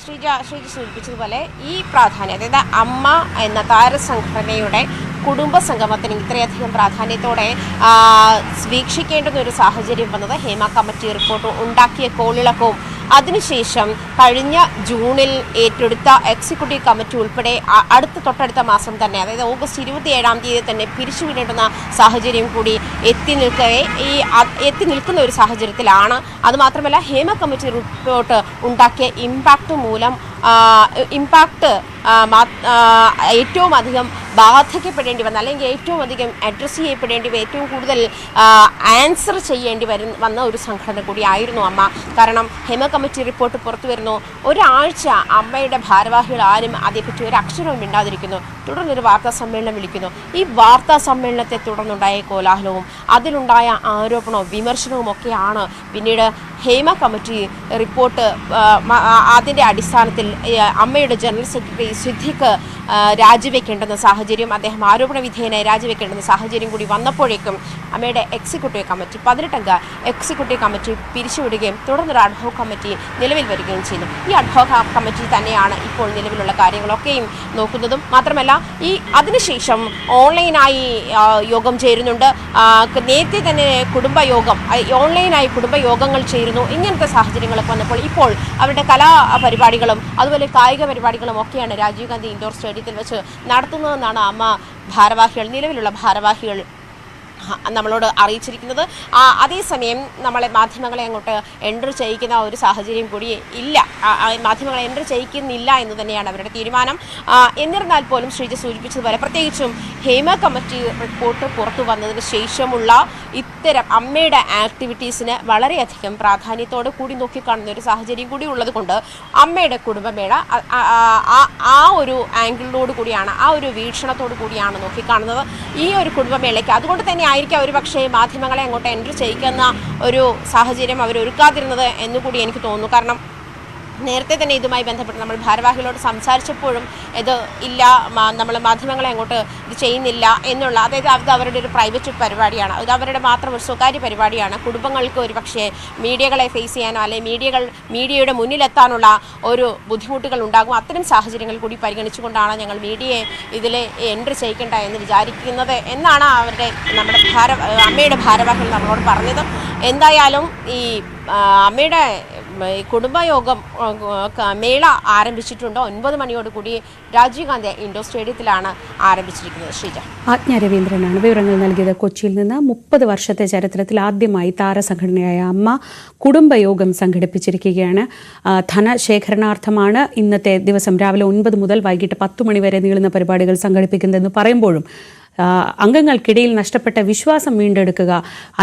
ശ്രീജ സൂചിപ്പിച്ചതുപോലെ ഈ പ്രാധാന്യം, അതായത് അമ്മ എന്ന താരസംഘടനയുടെ കുടുംബ സംഗമത്തിന് ഇത്രയധികം പ്രാധാന്യത്തോടെ വീക്ഷിക്കേണ്ടുന്ന ഒരു സാഹചര്യം വന്നത് ഹേമ കമ്മിറ്റി റിപ്പോർട്ട് ഉണ്ടാക്കിയ കോളിളക്കവും അതിനുശേഷം കഴിഞ്ഞ ജൂണിൽ ഏറ്റെടുത്ത എക്സിക്യൂട്ടീവ് കമ്മിറ്റി ഉൾപ്പെടെ തൊട്ടടുത്ത മാസം തന്നെ, അതായത് ഓഗസ്റ്റ് 27-ാം തീയതി തന്നെ പിരിച്ചുവിടേണ്ടുന്ന സാഹചര്യം കൂടി എത്തി നിൽക്കുന്ന ഒരു സാഹചര്യത്തിലാണ്. അതുമാത്രമല്ല ഹേമ കമ്മിറ്റി റിപ്പോർട്ട് ഉണ്ടാക്കിയ ഇമ്പാക്ട് ഏറ്റവും അധികം ബാധിക്കപ്പെടേണ്ടി വന്ന, അല്ലെങ്കിൽ ഏറ്റവും അധികം അഡ്രസ്സ് ചെയ്യപ്പെടേണ്ടി ഏറ്റവും കൂടുതൽ ആൻസർ ചെയ്യേണ്ടി വന്ന ഒരു സംഘടന കൂടിയായിരുന്നു അമ്മ. കാരണം ഹേമ കമ്മിറ്റി റിപ്പോർട്ട് പുറത്തു വരുന്നു, ഒരാഴ്ച അമ്മയുടെ ഭാരവാഹികൾ ആരും അതേപ്പറ്റി ഒരു അക്ഷരവും മിണ്ടാതിരിക്കുന്നു. തുടർന്നൊരു വാർത്താ സമ്മേളനം വിളിക്കുന്നു. ഈ വാർത്താ സമ്മേളനത്തെ തുടർന്നുണ്ടായ കോലാഹലവും അതിലുണ്ടായ ആരോപണവും വിമർശനവും ഒക്കെയാണ് പിന്നീട് ഹേമ കമ്മിറ്റി റിപ്പോർട്ട് അതിൻ്റെ അടിസ്ഥാനത്തിൽ അമ്മയുടെ ജനറൽ സെക്രട്ടറി സിദ്ദിഖ് രാജിവെക്കേണ്ടുന്ന സാഹചര്യം, അദ്ദേഹം ആരോപണ വിധേയനായി രാജിവെക്കേണ്ടുന്ന സാഹചര്യം കൂടി വന്നപ്പോഴേക്കും അമ്മയുടെ എക്സിക്യൂട്ടീവ് കമ്മിറ്റി 18-അംഗ എക്സിക്യൂട്ടീവ് കമ്മിറ്റി പിരിച്ചുവിടുകയും തുടർന്നൊരു അഡ്ഹോക് കമ്മിറ്റി നിലവിൽ വരികയും ചെയ്തു. ഈ അഡ്ഹോക് കമ്മിറ്റി തന്നെയാണ് ഇപ്പോൾ നിലവിലുള്ള കാര്യങ്ങളൊക്കെയും നോക്കുന്നതും. മാത്രമല്ല അതിനുശേഷം ഓൺലൈനായി യോഗം ചേരുന്നുണ്ട്. നേരത്തെ തന്നെ ഓൺലൈനായി കുടുംബയോഗങ്ങൾ ചേരുന്നു. ഇങ്ങനത്തെ സാഹചര്യങ്ങളൊക്കെ വന്നപ്പോൾ ഇപ്പോൾ അവരുടെ കലാപരിപാടികളും അതുപോലെ കായിക പരിപാടികളും ഒക്കെയാണ് രാജീവ് ഗാന്ധി ഇൻഡോർ സ്റ്റേഡിയത്തിൽ വെച്ച് നടത്തുന്നതെന്നാണ് അമ്മ നിലവിലുള്ള ഭാരവാഹികൾ നമ്മളോട് അറിയിച്ചിരിക്കുന്നത്. അതേസമയം മാധ്യമങ്ങളെ അങ്ങോട്ട് എൻട്രി ചെയ്യിക്കുന്ന ഒരു സാഹചര്യം കൂടി ഇല്ല, മാധ്യമങ്ങളെ എൻട്രി ചെയ്യിക്കുന്നില്ല എന്ന് തന്നെയാണ് അവരുടെ തീരുമാനം. എന്നിരുന്നാൽ പോലും ശ്രീജ സൂചിപ്പിച്ചതുപോലെ പ്രത്യേകിച്ചും ഹേമ കമ്മിറ്റി റിപ്പോർട്ട് പുറത്തു വന്നതിന് ശേഷമുള്ള ഇത്തരം അമ്മയുടെ ആക്ടിവിറ്റീസിന് വളരെയധികം പ്രാധാന്യത്തോട് കൂടി നോക്കിക്കാണുന്ന ഒരു സാഹചര്യം കൂടി ഉള്ളത് കൊണ്ട് അമ്മയുടെ കുടുംബമേള ആ ഒരു ആംഗിളിനോട് കൂടിയാണ്, ആ ഒരു വീക്ഷണത്തോടു കൂടിയാണ് നോക്കിക്കാണുന്നത് ഈ ഒരു കുടുംബമേളയ്ക്ക്. അതുകൊണ്ട് തന്നെ ആയിരിക്കും അവർ പക്ഷേ മാധ്യമങ്ങളെ അങ്ങോട്ട് എൻട്രി ചെയ്യിക്കുന്ന ഒരു സാഹചര്യം അവർ ഒരുക്കാതിരുന്നത് എന്നുകൂടി എനിക്ക് തോന്നുന്നു. കാരണം നേരത്തെ തന്നെ ഇതുമായി ബന്ധപ്പെട്ട് നമ്മൾ ഭാരവാഹികളോട് സംസാരിച്ചപ്പോഴും ഇത് ഇല്ല, നമ്മൾ മാധ്യമങ്ങളെ അങ്ങോട്ട് ഇത് ചെയ്യുന്നില്ല എന്നുള്ള, അതായത് അത് അവരുടെ ഒരു പ്രൈവറ്റ് പരിപാടിയാണ്, അത് അവരുടെ മാത്രം ഒരു സ്വകാര്യ പരിപാടിയാണ്. കുടുംബങ്ങൾക്ക് ഒരു പക്ഷേ മീഡിയകളെ ഫേസ് ചെയ്യാനോ അല്ലെങ്കിൽ മീഡിയയുടെ മുന്നിലെത്താനുള്ള ഒരു ബുദ്ധിമുട്ടുകൾ ഉണ്ടാകും. അത്തരം സാഹചര്യങ്ങൾ കൂടി പരിഗണിച്ചുകൊണ്ടാണ് ഞങ്ങൾ മീഡിയയെ ഇതിൽ എൻട്രി ചെയ്യിക്കേണ്ട എന്ന് വിചാരിക്കുന്നത് എന്നാണ് നമ്മുടെ അമ്മയുടെ ഭാരവാഹികൾ നമ്മളോട് പറഞ്ഞത്. എന്തായാലും ഈ അമ്മയുടെ കുടുംബയോഗം മേള ആരംഭിച്ചിട്ടുണ്ട്. 9 മണിയോടുകൂടി രാജീവ് ഗാന്ധി ഇൻഡോർ സ്റ്റേഡിയത്തിലാണ് ആരംഭിച്ചിരിക്കുന്നത്. ശ്രീജ. ആജ്ഞ രവീന്ദ്രനാണ് വിവരങ്ങൾ നൽകിയത് കൊച്ചിയിൽ നിന്ന്. 30 വർഷത്തെ ചരിത്രത്തിൽ ആദ്യമായി താരസംഘടനയായ അമ്മ കുടുംബയോഗം സംഘടിപ്പിച്ചിരിക്കുകയാണ്. ധനശേഖരണാർത്ഥമാണ് ഇന്നത്തെ ദിവസം രാവിലെ 9 മുതൽ വൈകിട്ട് 10 മണി വരെ നീളുന്ന പരിപാടികൾ സംഘടിപ്പിക്കുന്നതെന്ന് പറയുമ്പോഴും അംഗങ്ങൾക്കിടയിൽ നഷ്ടപ്പെട്ട വിശ്വാസം വീണ്ടെടുക്കുക,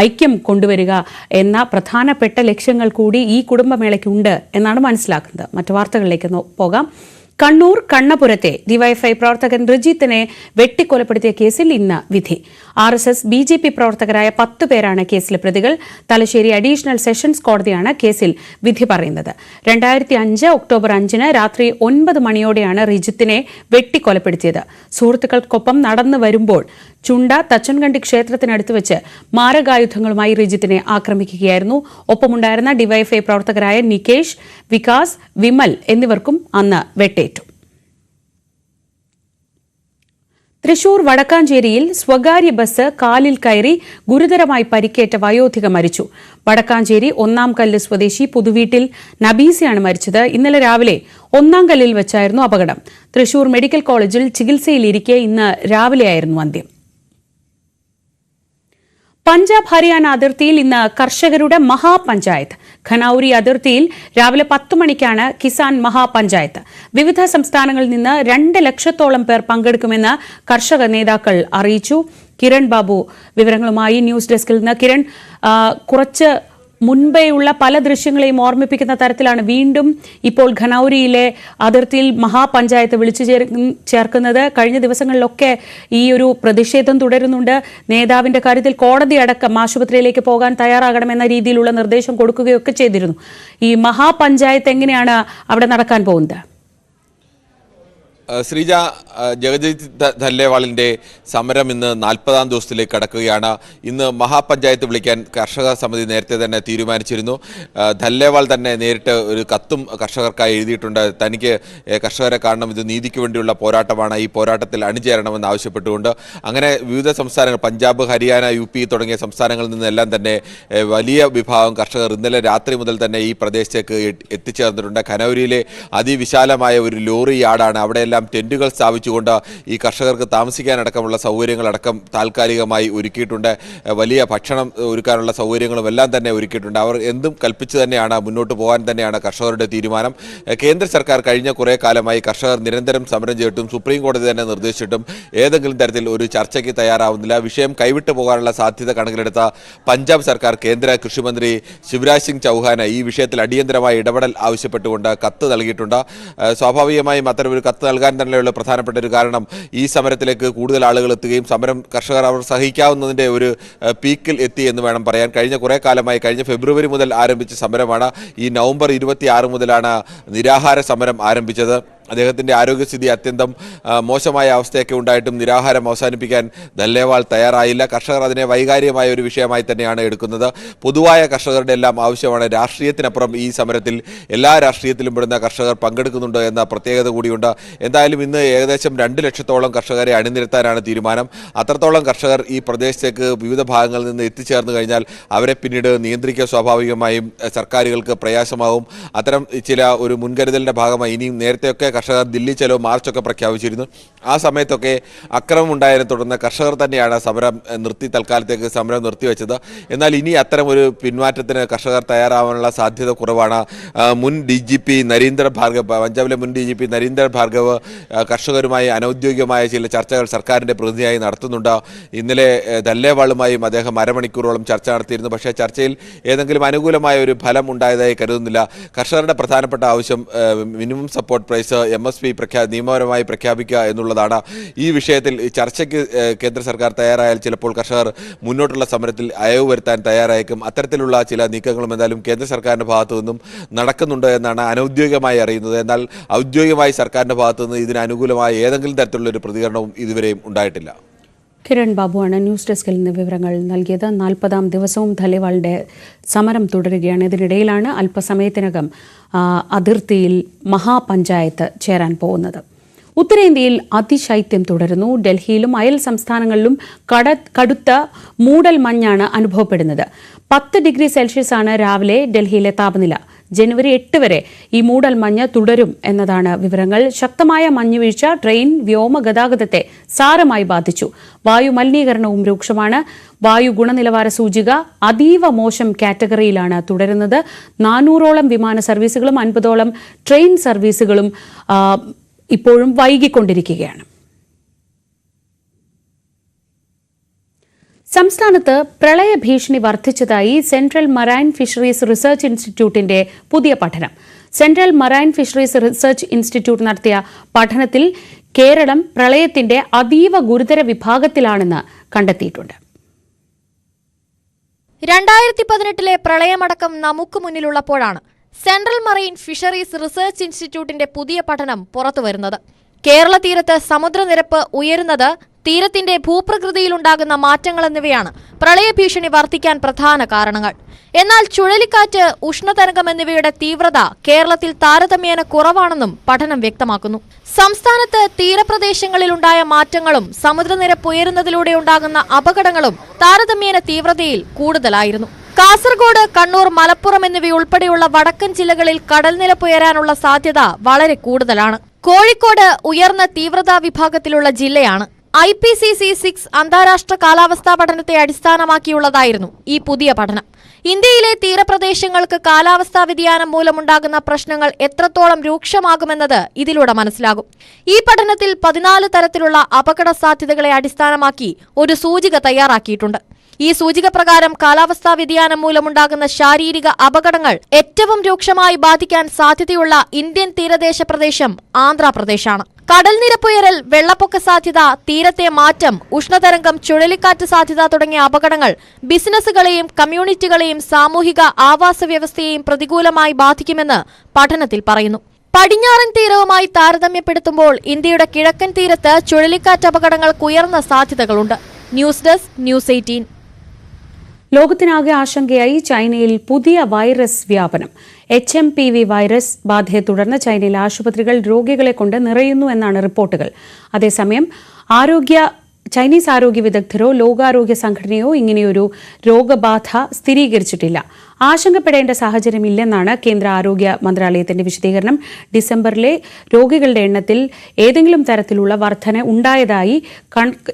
ഐക്യം കൊണ്ടുവരിക എന്ന പ്രധാനപ്പെട്ട ലക്ഷ്യങ്ങൾ കൂടി ഈ കുടുംബമേളയ്ക്കുണ്ട് എന്നാണ് മനസ്സിലാക്കുന്നത്. മറ്റു വാർത്തകളിലേക്ക് പോകാം. കണ്ണൂർ കണ്ണപുരത്തെ ഡിവൈഎഫ്ഐ പ്രവർത്തകൻ റിജിത്തിനെ വെട്ടിക്കൊലപ്പെടുത്തിയ കേസിൽ ഇന്ന് വിധി. RSS BJP പ്രവർത്തകരായ 10 പേരാണ് കേസിലെ പ്രതികൾ. തലശ്ശേരി അഡീഷണൽ സെഷൻസ് കോടതിയാണ് കേസിൽ വിധി പറയുന്നത്. 2005 ഒക്ടോബർ 5 രാത്രി 9 മണിയോടെയാണ് റിജിത്തിനെ വെട്ടിക്കൊലപ്പെടുത്തിയത്. സുഹൃത്തുക്കൾക്കൊപ്പം നടന്നു വരുമ്പോൾ ചുണ്ട തച്ചൻകണ്ടി ക്ഷേത്രത്തിനടുത്ത് വെച്ച് മാരകായുധങ്ങളുമായി റിജിത്തിനെ ആക്രമിക്കുകയായിരുന്നു. ഒപ്പമുണ്ടായിരുന്ന ഡിവൈഎഫ്ഐ പ്രവർത്തകരായ നികേഷ്, വികാസ്, വിമൽ എന്നിവർക്കും അന്ന് വെട്ടേറ്റു. തൃശൂർ വടക്കാഞ്ചേരിയിൽ സ്വകാര്യ ബസ് കാലിൽ കയറി ഗുരുതരമായി പരിക്കേറ്റ വയോധിക മരിച്ചു. വടക്കാഞ്ചേരി 1-ാം കല്ല് സ്വദേശി പുതുവീട്ടിൽ നബീസയാണ് മരിച്ചത്. ഇന്നലെ രാവിലെ 1-ാം കല്ലിൽ വെച്ചായിരുന്നു അപകടം. തൃശൂർ മെഡിക്കൽ കോളേജിൽ ചികിത്സയിലിരിക്കെ ഇന്ന് രാവിലെയായിരുന്നു അന്ത്യം. പഞ്ചാബ് ഹരിയാന അതിർത്തിയിൽ ഇന്ന് കർഷകരുടെ മഹാപഞ്ചായത്ത്. ഖനൌരി അതിർത്തിയിൽ രാവിലെ 10 മണിക്കാണ് കിസാൻ മഹാപഞ്ചായത്ത്. വിവിധ സംസ്ഥാനങ്ങളിൽ നിന്ന് 2 ലക്ഷത്തോളം പേർ പങ്കെടുക്കുമെന്ന് കർഷക നേതാക്കൾ അറിയിച്ചു. കിരൺ ബാബു വിവരങ്ങളുമായി ന്യൂസ് ഡെസ്കിൽ നിന്ന്. കിരൺ, കുറച്ച് മുൻപേയുള്ള പല ദൃശ്യങ്ങളെയും ഓർമ്മിപ്പിക്കുന്ന തരത്തിലാണ് വീണ്ടും ഇപ്പോൾ ഖനൌരിയിലെ അതിർത്തിയിൽ മഹാപഞ്ചായത്ത് വിളിച്ചു ചേർക്കുന്നത്. കഴിഞ്ഞ ദിവസങ്ങളിലൊക്കെ ഈ ഒരു പ്രതിഷേധം തുടരുന്നുണ്ട്. നേതാവിന്റെ കാര്യത്തിൽ കോടതി അടക്കം ആശുപത്രിയിലേക്ക് പോകാൻ തയ്യാറാകണമെന്ന രീതിയിലുള്ള നിർദ്ദേശം കൊടുക്കുകയൊക്കെ ചെയ്തിരുന്നു. ഈ മഹാപഞ്ചായത്ത് എങ്ങനെയാണ് അവിടെ നടക്കാൻ പോകുന്നത്? ശ്രീജ, ജഗജിത് ധല്ലേവാളിൻ്റെ സമരം ഇന്ന് 40-ാം ദിവസത്തിലേക്ക് കടക്കുകയാണ്. ഇന്ന് മഹാപഞ്ചായത്ത് വിളിക്കാൻ കർഷക സമിതി നേരത്തെ തന്നെ തീരുമാനിച്ചിരുന്നു. ധല്ലേവാൾ തന്നെ നേരിട്ട് ഒരു കത്തും കർഷകർക്കായി എഴുതിയിട്ടുണ്ട്. തനിക്ക് കർഷകരെ കാണണം, ഇത് നീതിക്ക് വേണ്ടിയുള്ള പോരാട്ടമാണ്, ഈ പോരാട്ടത്തിൽ അണിചേരണമെന്ന് ആവശ്യപ്പെട്ടുകൊണ്ട്. അങ്ങനെ വിവിധ സംസ്ഥാനങ്ങൾ, പഞ്ചാബ്, ഹരിയാന, UP തുടങ്ങിയ സംസ്ഥാനങ്ങളിൽ നിന്നെല്ലാം തന്നെ വലിയ വിഭാഗം കർഷകർ ഇന്നലെ രാത്രി മുതൽ തന്നെ ഈ പ്രദേശത്തേക്ക് എത്തിച്ചേർന്നിട്ടുണ്ട്. ഖനൌരിയിലെ അതിവിശാലമായ ഒരു ലോറി യാർഡാണ്. അവിടെയെല്ലാം ടെന്റുകൾ സ്ഥാപിച്ചുകൊണ്ട് ഈ കർഷകർക്ക് താമസിക്കാനടക്കമുള്ള സൗകര്യങ്ങളടക്കം താൽക്കാലികമായി ഒരുക്കിയിട്ടുണ്ട്. വലിയ ഭക്ഷണം ഒരുക്കാനുള്ള സൗകര്യങ്ങളും എല്ലാം തന്നെ ഒരുക്കിയിട്ടുണ്ട്. അവർ എന്തും കൽപ്പിച്ച് തന്നെയാണ് മുന്നോട്ട് പോകാൻ തന്നെയാണ് കർഷകരുടെ തീരുമാനം. കേന്ദ്ര സർക്കാർ കഴിഞ്ഞ കുറേ കാലമായി കർഷകർ നിരന്തരം സമരം ചെയ്തിട്ടും സുപ്രീം കോടതി തന്നെ നിർദ്ദേശിച്ചിട്ടും ഏതെങ്കിലും തരത്തിൽ ഒരു ചർച്ചയ്ക്ക് തയ്യാറാവുന്നില്ല. വിഷയം കൈവിട്ടു പോകാനുള്ള സാധ്യത കണക്കിലെടുത്ത പഞ്ചാബ് സർക്കാർ കേന്ദ്ര കൃഷിമന്ത്രി ശിവരാജ് സിംഗ് ചൗഹാന് ഈ വിഷയത്തിൽ അടിയന്തരമായ ഇടപെടൽ ആവശ്യപ്പെട്ടുകൊണ്ട് കത്ത് നൽകിയിട്ടുണ്ട്. സ്വാഭാവികമായും അത്തരമൊരു കത്ത് നൽകാൻ തന്നെയുള്ള പ്രധാനപ്പെട്ട ഒരു കാരണം ഈ സമരത്തിലേക്ക് കൂടുതൽ ആളുകൾ എത്തുകയും സമരം കർഷകർ അവർ സഹിക്കാവുന്നതിൻ്റെ ഒരു പീക്കിൽ എത്തി എന്ന് വേണം പറയാൻ. കഴിഞ്ഞ കുറേ കാലമായി, കഴിഞ്ഞ ഫെബ്രുവരി മുതൽ ആരംഭിച്ച സമരമാണ്. ഈ നവംബർ 26 മുതലാണ് നിരാഹാര സമരം ആരംഭിച്ചത്. അദ്ദേഹത്തിൻ്റെ ആരോഗ്യസ്ഥിതി അത്യന്തം മോശമായ അവസ്ഥയൊക്കെ ഉണ്ടായിട്ടും നിരാഹാരം അവസാനിപ്പിക്കാൻ ധല്ലേവാൾ തയ്യാറായില്ല. കർഷകർ അതിനെ വൈകാരികമായ ഒരു വിഷയമായി തന്നെയാണ് എടുക്കുന്നത്. പൊതുവായ കർഷകരുടെ എല്ലാം ആവശ്യമാണ്. രാഷ്ട്രീയത്തിനപ്പുറം ഈ സമരത്തിൽ എല്ലാ രാഷ്ട്രീയത്തിലും പെടുന്ന കർഷകർ പങ്കെടുക്കുന്നുണ്ട് എന്ന പ്രത്യേകത കൂടിയുണ്ട്. എന്തായാലും ഇന്ന് ഏകദേശം 2 ലക്ഷത്തോളം കർഷകരെ അണിനിരത്താനാണ് തീരുമാനം. അത്രത്തോളം കർഷകർ ഈ പ്രദേശത്തേക്ക് വിവിധ ഭാഗങ്ങളിൽ നിന്ന് എത്തിച്ചേർന്ന് കഴിഞ്ഞാൽ അവരെ പിന്നീട് നിയന്ത്രിക്കുക സ്വാഭാവികമായും സർക്കാരുകൾക്ക് പ്രയാസമാവും. അത്തരം ചില ഒരു മുൻകരുതലിൻ്റെ ഭാഗമായി ഇനിയും നേരത്തെയൊക്കെ കർഷകർ ദില്ലി ചലോ മാർച്ചൊക്കെ പ്രഖ്യാപിച്ചിരുന്നു. ആ സമയത്തൊക്കെ അക്രമം ഉണ്ടായതിനെ തുടർന്ന് കർഷകർ തന്നെയാണ് സമരം തൽക്കാലത്തേക്ക് സമരം നിർത്തിവെച്ചത്. എന്നാൽ ഇനി അത്തരം ഒരു പിന്മാറ്റത്തിന് കർഷകർ തയ്യാറാവാനുള്ള സാധ്യത കുറവാണ്. മുൻ DGP നരീന്ദർ ഭാർഗവ്, പഞ്ചാബിലെ മുൻ DGP നരീന്ദർ ഭാർഗവ് കർഷകരുമായി അനൌദ്യോഗികമായ ചില ചർച്ചകൾ സർക്കാരിൻ്റെ പ്രതിനിധിയായി നടത്തുന്നുണ്ട്. ഇന്നലെ ധല്ലേവാളുമായും അദ്ദേഹം അരമണിക്കൂറോളം ചർച്ച നടത്തിയിരുന്നു. പക്ഷേ ചർച്ചയിൽ ഏതെങ്കിലും അനുകൂലമായ ഒരു ഫലം ഉണ്ടായതായി കരുതുന്നില്ല. കർഷകരുടെ പ്രധാനപ്പെട്ട ആവശ്യം മിനിമം സപ്പോർട്ട് പ്രൈസ് MSP നിയമപരമായി പ്രഖ്യാപിക്കുക എന്നുള്ളതാണ്. ഈ വിഷയത്തിൽ ചർച്ചയ്ക്ക് കേന്ദ്ര സർക്കാർ തയ്യാറായാൽ ചിലപ്പോൾ കർഷകർ മുന്നോട്ടുള്ള സമരത്തിൽ അയവ് വരുത്താൻ തയ്യാറായേക്കും. അത്തരത്തിലുള്ള ചില നീക്കങ്ങളും എന്തായാലും കേന്ദ്ര സർക്കാരിൻ്റെ ഭാഗത്തു നിന്നും നടക്കുന്നുണ്ട് എന്നാണ് അനൗദ്യോഗികമായി അറിയുന്നത്. എന്നാൽ ഔദ്യോഗികമായി സർക്കാരിൻ്റെ ഭാഗത്തു നിന്ന് ഇതിന് അനുകൂലമായ ഏതെങ്കിലും തരത്തിലുള്ള ഒരു പ്രതികരണവും ഇതുവരെയും ഉണ്ടായിട്ടില്ല. കിരൺ ബാബുവാണ് ന്യൂസ് ഡെസ്കിൽ നിന്ന് വിവരങ്ങൾ നൽകിയത്. 40ാം ദിവസവും ധലേവാളിന്റെ സമരം തുടരുകയാണ്. ഇതിനിടയിലാണ് അല്പസമയത്തിനകം അതിർത്തിയിൽ മഹാപഞ്ചായത്ത് ചേരാൻ പോകുന്നത്. ഉത്തരേന്ത്യയിൽ അതിശൈത്യം തുടരുന്നു. ഡൽഹിയിലും അയൽ സംസ്ഥാനങ്ങളിലും കടുത്ത മൂടൽ മഞ്ഞാണ് അനുഭവപ്പെടുന്നത്. 10 ഡിഗ്രി സെൽഷ്യസാണ് രാവിലെ ഡൽഹിയിലെ താപനില. ജനുവരി 8 വരെ ഈ മൂടൽ മഞ്ഞ് തുടരും എന്നതാണ് വിവരങ്ങൾ. ശക്തമായ മഞ്ഞുവീഴ്ച ട്രെയിൻ വ്യോമ ഗതാഗതത്തെ സാരമായി ബാധിച്ചു. വായു മലിനീകരണവും രൂക്ഷമാണ്. വായു ഗുണനിലവാര സൂചിക അതീവ മോശം കാറ്റഗറിയിലാണ് തുടരുന്നത്. 400ഓളം വിമാന സർവീസുകളും 50ഓളം ട്രെയിൻ സർവീസുകളും ഇപ്പോഴും വൈകിക്കൊണ്ടിരിക്കുകയാണ്. സംസ്ഥാനത്ത് പ്രളയ ഭീഷണി വർദ്ധിച്ചതായി സെൻട്രൽ മറൈൻ ഫിഷറീസ് റിസർച്ച് ഇൻസ്റ്റിറ്റ്യൂട്ടിന്റെ പുതിയ പഠനം. Central marine fisheries research institute നടത്തിയ പഠനത്തിൽ കേരളം പ്രളയത്തിന്റെ അതീവ ഗുരുതര വിഭാഗത്തിലാണെന്ന് കണ്ടെത്തിയിട്ടുണ്ട്. 2018 പ്രളയമടക്കം നമുക്ക് മുന്നിലുള്ളപ്പോഴാണ് സെൻട്രൽ മറൈൻ ഫിഷറീസ് റിസർച്ച് ഇൻസ്റ്റിറ്റ്യൂട്ടിന്റെ പുതിയ പഠനം പുറത്തുവരുന്നത്. കേരള തീരത്ത് സമുദ്രനിരപ്പ് ഉയരുന്നത്, തീരത്തിന്റെ ഭൂപ്രകൃതിയിലുണ്ടാകുന്ന മാറ്റങ്ങൾ എന്നിവയാണ് പ്രളയഭീഷണി വർദ്ധിക്കാൻ പ്രധാന കാരണങ്ങൾ. എന്നാൽ ചുഴലിക്കാറ്റ്, ഉഷ്ണതരംഗം എന്നിവയുടെ തീവ്രത കേരളത്തിൽ താരതമ്യേന കുറവാണെന്നും പഠനം വ്യക്തമാക്കുന്നു. സംസ്ഥാനത്ത് തീരപ്രദേശങ്ങളിലുണ്ടായ മാറ്റങ്ങളും സമുദ്രനിരപ്പ് ഉയരുന്നതിലൂടെ ഉണ്ടാകുന്ന അപകടങ്ങളും താരതമ്യേന തീവ്രതയിൽ കൂടുതലായിരുന്നു. കാസർഗോഡ്, കണ്ണൂർ, മലപ്പുറം എന്നിവയുൾപ്പെടെയുള്ള വടക്കൻ ജില്ലകളിൽ കടൽനിരപ്പ് ഉയരാനുള്ള സാധ്യത വളരെ കൂടുതലാണ്. കോഴിക്കോട് ഉയർന്ന തീവ്രതാ വിഭാഗത്തിലുള്ള ജില്ലയാണ്. IPCC 6 അന്താരാഷ്ട്ര കാലാവസ്ഥാ പഠനത്തെ അടിസ്ഥാനമാക്കിയുള്ളതായിരുന്നു ഈ പുതിയ പഠനം. ഇന്ത്യയിലെ തീരപ്രദേശങ്ങൾക്ക് കാലാവസ്ഥാ വ്യതിയാനം മൂലമുണ്ടാകുന്ന പ്രശ്നങ്ങൾ എത്രത്തോളം രൂക്ഷമാകുമെന്നത് ഇതിലൂടെ മനസ്സിലാകും. ഈ പഠനത്തിൽ 14 തരത്തിലുള്ള അപകട സാധ്യതകളെ അടിസ്ഥാനമാക്കി ഒരു സൂചിക തയ്യാറാക്കിയിട്ടുണ്ട്. ഈ സൂചിക പ്രകാരം കാലാവസ്ഥാ വ്യതിയാനം മൂലമുണ്ടാകുന്ന ശാരീരിക അപകടങ്ങൾ ഏറ്റവും രൂക്ഷമായി ബാധിക്കാൻ സാധ്യതയുള്ള ഇന്ത്യൻ തീരദേശ പ്രദേശം ആന്ധ്രാപ്രദേശാണ്. കടൽനിരപ്പുയരൽ, വെള്ളപ്പൊക്ക സാധ്യത, തീരത്തെ മാറ്റം, ഉഷ്ണതരംഗം, ചുഴലിക്കാറ്റ് സാധ്യത തുടങ്ങിയ അപകടങ്ങൾ ബിസിനസ്സുകളെയും കമ്മ്യൂണിറ്റികളെയും സാമൂഹിക ആവാസ വ്യവസ്ഥയെയും പ്രതികൂലമായി ബാധിക്കുമെന്ന് പഠനത്തിൽ പറയുന്നു. പടിഞ്ഞാറൻ തീരവുമായി താരതമ്യപ്പെടുത്തുമ്പോൾ ഇന്ത്യയുടെ കിഴക്കൻ തീരത്ത് ചുഴലിക്കാറ്റ് അപകടങ്ങൾക്ക് ഉയർന്ന സാധ്യതകളുണ്ട്. News desk, news 18. ലോകത്തിനാകെ ആശങ്കയായി ചൈനയിൽ പുതിയ വൈറസ് വ്യാപനം. HMPV വൈറസ് ബാധയെ തുടർന്ന് ചൈനയിലെ ആശുപത്രികൾ രോഗികളെ കൊണ്ട് നിറയുന്നു എന്നാണ് റിപ്പോർട്ടുകൾ. അതേസമയം ചൈനീസ് ആരോഗ്യ വിദഗ്ധരോ ലോകാരോഗ്യ സംഘടനയോ ഇങ്ങനെയൊരു രോഗബാധ സ്ഥിരീകരിച്ചിട്ടില്ല. ആശങ്കപ്പെടേണ്ട സാഹചര്യമില്ലെന്നാണ് കേന്ദ്ര ആരോഗ്യ മന്ത്രാലയത്തിന്റെ വിശദീകരണം. ഡിസംബറിലെ രോഗികളുടെ എണ്ണത്തിൽ ഏതെങ്കിലും തരത്തിലുള്ള വർധന ഉണ്ടായതായി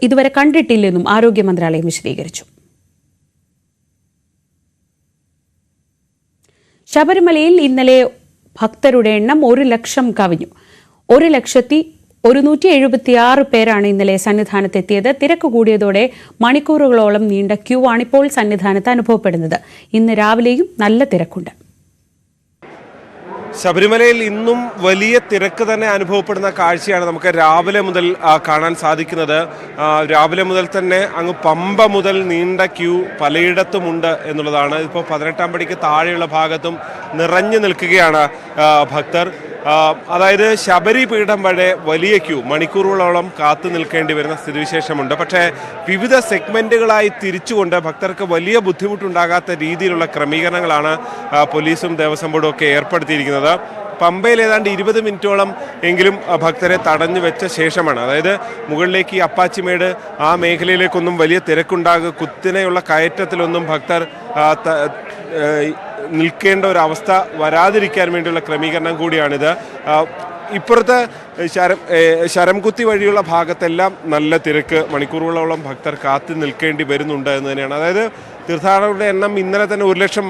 ഇതുവരെ കണ്ടിട്ടില്ലെന്നും ആരോഗ്യ മന്ത്രാലയം വിശദീകരിച്ചു. ശബരിമലയിൽ ഇന്നലെ ഭക്തരുടെ എണ്ണം 1 ലക്ഷം കവിഞ്ഞു. 1,176,000 പേരാണ് ഇന്നലെ സന്നിധാനത്തെത്തിയത്. തിരക്ക് കൂടിയതോടെ മണിക്കൂറുകളോളം നീണ്ട ക്യൂ ആണിപ്പോൾ സന്നിധാനത്ത് അനുഭവപ്പെടുന്നത്. ഇന്ന് രാവിലെയും നല്ല തിരക്കുണ്ട്. ശബരിമലയിൽ ഇന്നും വലിയ തിരക്ക് തന്നെ അനുഭവപ്പെടുന്ന കാഴ്ചയാണ് നമുക്ക് രാവിലെ മുതൽ കാണാൻ സാധിക്കുന്നത്. രാവിലെ മുതൽ തന്നെ അങ്ങ് പമ്പ മുതൽ നീണ്ട ക്യൂ പലയിടത്തുമുണ്ട് എന്നുള്ളതാണ്. ഇപ്പോൾ 18-ാം പടിക്ക് താഴെയുള്ള ഭാഗത്തും നിറഞ്ഞു നിൽക്കുകയാണ് ഭക്തർ. അതായത് ശബരി പീഠം വരെ വലിയ ക്യൂ, മണിക്കൂറുകളോളം കാത്തു നിൽക്കേണ്ടി വരുന്ന സ്ഥിതിവിശേഷമുണ്ട്. പക്ഷേ വിവിധ സെഗ്മെന്റുകളായി തിരിച്ചുകൊണ്ട് ഭക്തർക്ക് വലിയ ബുദ്ധിമുട്ടുണ്ടാകാത്ത രീതിയിലുള്ള ക്രമീകരണങ്ങളാണ് പോലീസും ദേവസ്വം ബോർഡും ഒക്കെ ഏർപ്പെടുത്തിയിരിക്കുന്നത്. പമ്പയിൽ ഏതാണ്ട് 20 മിനിറ്റോളം എങ്കിലും ഭക്തരെ തടഞ്ഞു വെച്ച ശേഷമാണ്, അതായത് മുകളിലേക്ക് ഈ അപ്പാച്ചിമേട് ആ മേഖലയിലേക്കൊന്നും വലിയ കുത്തിനെയുള്ള കയറ്റത്തിലൊന്നും ഭക്തർ നിൽക്കേണ്ട ഒരു അവസ്ഥ വരാതിരിക്കാൻ വേണ്ടിയുള്ള ക്രമീകരണം കൂടിയാണിത്. ഇപ്പുറത്ത് ശരംകുത്തി വഴിയുള്ള ഭാഗത്തെല്ലാം നല്ല തിരക്ക്, മണിക്കൂറുകളോളം ഭക്തർ കാത്തു നിൽക്കേണ്ടി വരുന്നുണ്ട് എന്ന് തന്നെയാണ്. അതായത് തീർത്ഥാടകരുടെ എണ്ണം ഇന്നലെ തന്നെ 1 ലക്ഷം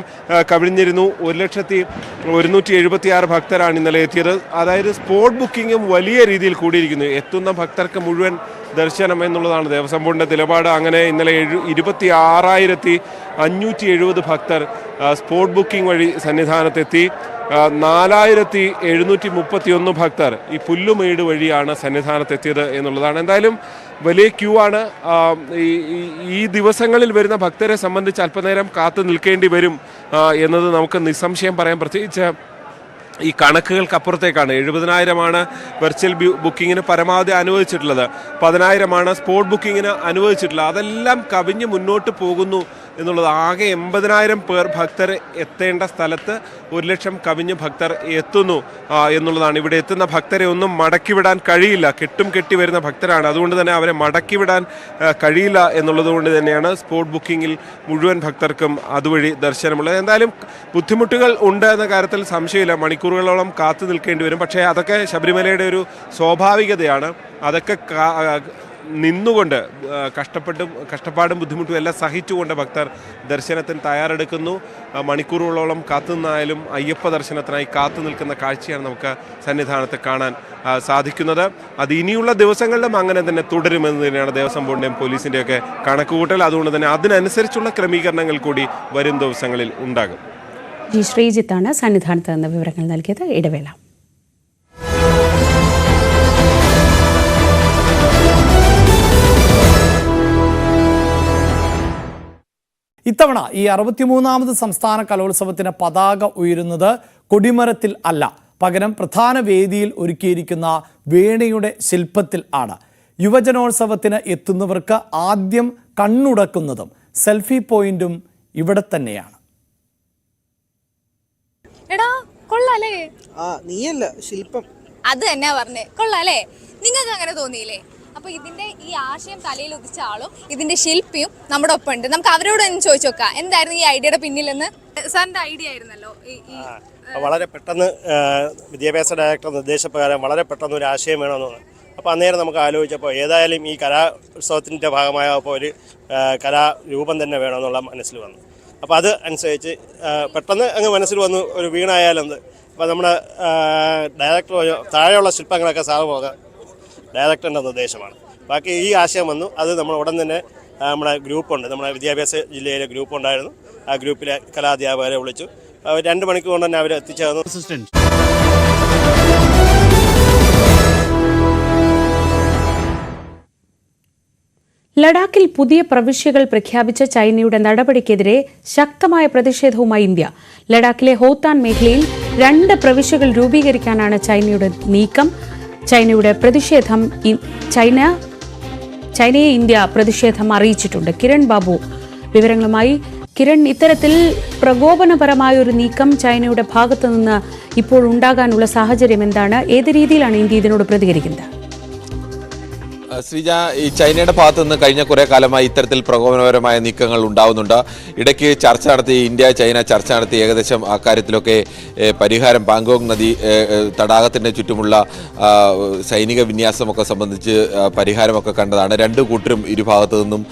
കവിഞ്ഞിരുന്നു. 1,176,000 ഭക്തരാണ് ഇന്നലെ എത്തിയത്. അതായത് സ്പോട്ട് ബുക്കിങ്ങും വലിയ രീതിയിൽ കൂടിയിരിക്കുന്നു. എത്തുന്ന ഭക്തർക്ക് മുഴുവൻ ദർശനം എന്നുള്ളതാണ് ദേവസ്വം ബോർഡിൻ്റെ നിലപാട്. അങ്ങനെ ഇന്നലെ 26,570 ഭക്തർ സ്പോട്ട് ബുക്കിംഗ് വഴി സന്നിധാനത്തെത്തി. 4731 ഭക്തർ ഈ പുല്ലുമേട് വഴിയാണ് സന്നിധാനത്തെത്തിയത് എന്നുള്ളതാണ്. എന്തായാലും വലിയ ക്യൂ ആണ്. ഈ ദിവസങ്ങളിൽ വരുന്ന ഭക്തരെ സംബന്ധിച്ച് അല്പനേരം കാത്തു നിൽക്കേണ്ടി വരും എന്നത് നമുക്ക് നിസ്സംശയം പറയാം. പ്രത്യേകിച്ച് ഈ കണക്കുകൾക്കപ്പുറത്തേക്കാണ്. 70,000 വെർച്വൽ ബുക്കിങ്ങിന് പരമാവധി അനുവദിച്ചിട്ടുള്ളത്, 10,000 സ്പോട്ട് ബുക്കിങ്ങിന് അനുവദിച്ചിട്ടുള്ളത്. അതെല്ലാം കവിഞ്ഞ് മുന്നോട്ട് പോകുന്നു എന്നുള്ളത്. ആകെ 80,000 പേർ ഭക്തർ എത്തേണ്ട സ്ഥലത്ത് 1,00,000 കവിഞ്ഞ് ഭക്തർ എത്തുന്നു എന്നുള്ളതാണ്. ഇവിടെ എത്തുന്ന ഭക്തരെ ഒന്നും മടക്കിവിടാൻ കഴിയില്ല. കെട്ടി വരുന്ന ഭക്തരാണ്. അതുകൊണ്ട് തന്നെ അവരെ മടക്കിവിടാൻ കഴിയില്ല എന്നുള്ളത് കൊണ്ട് തന്നെയാണ് സ്പോട്ട് ബുക്കിങ്ങിൽ മുഴുവൻ ഭക്തർക്കും അതുവഴി ദർശനമുള്ളത്. എന്തായാലും ബുദ്ധിമുട്ടുകൾ ഉണ്ട് എന്ന കാര്യത്തിൽ സംശയമില്ല. മണിക്കൂറുകളോളം കാത്തു നിൽക്കേണ്ടി വരും. പക്ഷേ അതൊക്കെ ശബരിമലയുടെ ഒരു സ്വാഭാവികതയാണ്. അതൊക്കെ നിന്നുകൊണ്ട് കഷ്ടപ്പാടും ബുദ്ധിമുട്ടും എല്ലാം സഹിച്ചുകൊണ്ട് ഭക്തർ ദർശനത്തിന് തയ്യാറെടുക്കുന്നു. മണിക്കൂറുകളോളം കാത്തുനിന്നായാലും അയ്യപ്പ ദർശനത്തിനായി കാത്തു നിൽക്കുന്ന കാഴ്ചയാണ് നമുക്ക് സന്നിധാനത്ത് കാണാൻ സാധിക്കുന്നത്. അത് ഇനിയുള്ള ദിവസങ്ങളിലും അങ്ങനെ തന്നെ തുടരുമെന്ന് തന്നെയാണ് ദേവസ്വം ബോർഡിൻ്റെയും പോലീസിൻ്റെയൊക്കെ കണക്കുകൂട്ടൽ. അതുകൊണ്ട് തന്നെ അതിനനുസരിച്ചുള്ള ക്രമീകരണങ്ങൾ കൂടി വരും ദിവസങ്ങളിൽ ഉണ്ടാകും. ജി ശ്രീജിത്താണ് സന്നിധാനത്ത് നിന്ന് വിവരങ്ങൾ നൽകിയത്. ഇടവേള. ഇത്തവണ ഈ 63ാമത് സംസ്ഥാന കലോത്സവത്തിന് പതാക ഉയരുന്നത് കൊടിമരത്തിൽ അല്ല, പകരം പ്രധാന വേദിയിൽ ഒരുക്കിയിരിക്കുന്ന വേണിയുടെ ശില്പത്തിൽ ആണ്. യുവജനോത്സവത്തിന് എത്തുന്നവർക്ക് ആദ്യം കണ്ണുടക്കുന്നതും സെൽഫി പോയിന്റും ഇവിടെ തന്നെയാണ്. എടാ കൊള്ളാലേ? നീയല്ല ശില്പം. അത് തന്നെ പറഞ്ഞേ, കൊള്ളാലേ? നിങ്ങൾക്ക് അങ്ങനെ തോന്നിയില്ലേ? അപ്പൊ ഇതിന്റെ ഈ ആശയം തലയിൽ ഉദിച്ച ആളും ഇതിന്റെ ശില്പിയും നമ്മുടെ ഒപ്പം ഉണ്ട്. നമുക്ക് അവരോട് തന്നെ ചോദിച്ചു നോക്കാം എന്തായിരുന്നു ഈ ഐഡിയയുടെ പിന്നിലെന്ന്. സാറിന്റെ ഐഡിയ ആയിരുന്നല്ലോ വളരെ പെട്ടെന്ന് വിദ്യാഭ്യാസ ഡയറക്ടർ നിർദ്ദേശപ്രകാരം വളരെ പെട്ടെന്ന് ഒരു ആശയം വേണമെന്ന് തോന്നുന്നു. അപ്പോൾ അന്നേരം നമുക്ക് ആലോചിച്ചപ്പോൾ ഏതായാലും ഈ കലാത്സവത്തിൻ്റെ ഭാഗമായപ്പോൾ ഒരു കലാരൂപം തന്നെ വേണമെന്നുള്ള മനസ്സിൽ വന്നു. അപ്പോൾ അത് അനുസരിച്ച് പെട്ടെന്ന് അങ്ങ് മനസ്സിൽ വന്നു ഒരു വീണായാലെന്ത്. അപ്പോൾ നമ്മുടെ ഡയറക്ടർ താഴെയുള്ള ശില്പങ്ങളൊക്കെ സാറ് പോകാം ഡയറക്ടറിൻ്റെ നിർദ്ദേശമാണ്. ബാക്കി ഈ ആശയം വന്നു. അത് നമ്മൾ ഉടൻ തന്നെ നമ്മുടെ ഗ്രൂപ്പുണ്ട്, നമ്മുടെ വിദ്യാഭ്യാസ ജില്ലയിലെ ഗ്രൂപ്പ് ഉണ്ടായിരുന്നു. ആ ഗ്രൂപ്പിലെ കലാധ്യാപകരെ വിളിച്ചു. 2 മണിക്കൂർ കൊണ്ട് തന്നെ അവർ എത്തിച്ചേർന്നു. ലഡാക്കിൽ പുതിയ പ്രവിശ്യകൾ പ്രഖ്യാപിച്ച ചൈനയുടെ നടപടിക്കെതിരെ ശക്തമായ പ്രതിഷേധവുമായി ഇന്ത്യ. ലഡാക്കിലെ ഹോത്താൻ മേഖലയിൽ 2 പ്രവിശ്യകൾ രൂപീകരിക്കാനാണ് ചൈനയുടെ നീക്കം. ചൈനയുടെ പ്രതിഷേധം ചൈനയെ ഇന്ത്യ പ്രതിഷേധം അറിയിച്ചിട്ടുണ്ട്. കിരൺ ബാബു വിവരങ്ങളുമായി. കിരൺ, ഇത്തരത്തിൽ പ്രകോപനപരമായ ഒരു നീക്കം ചൈനയുടെ ഭാഗത്തു നിന്ന് ഇപ്പോൾ ഉണ്ടാകാനുള്ള സാഹചര്യം എന്താണ്? ഏത് രീതിയിലാണ് ഇന്ത്യ ഇതിനോട് പ്രതികരിക്കുന്നത്? ശ്രീജ, ഈ ചൈനയുടെ ഭാഗത്തു നിന്ന് കഴിഞ്ഞ കുറേ കാലമായി ഇത്തരത്തിൽ പ്രകോപനപരമായ നീക്കങ്ങൾ ഉണ്ടാവുന്നുണ്ട്. ഇടയ്ക്ക് ചർച്ച നടത്തി, ഇന്ത്യ ചൈന ചർച്ച നടത്തി ഏകദേശം അക്കാര്യത്തിലൊക്കെ പരിഹാരം പാങ്കോങ് നദി തടാകത്തിൻ്റെ ചുറ്റുമുള്ള സൈനിക വിന്യാസമൊക്കെ സംബന്ധിച്ച് പരിഹാരമൊക്കെ കണ്ടതാണ്. 2 കൂട്ടരും ഇരുഭാഗത്തു നിന്നും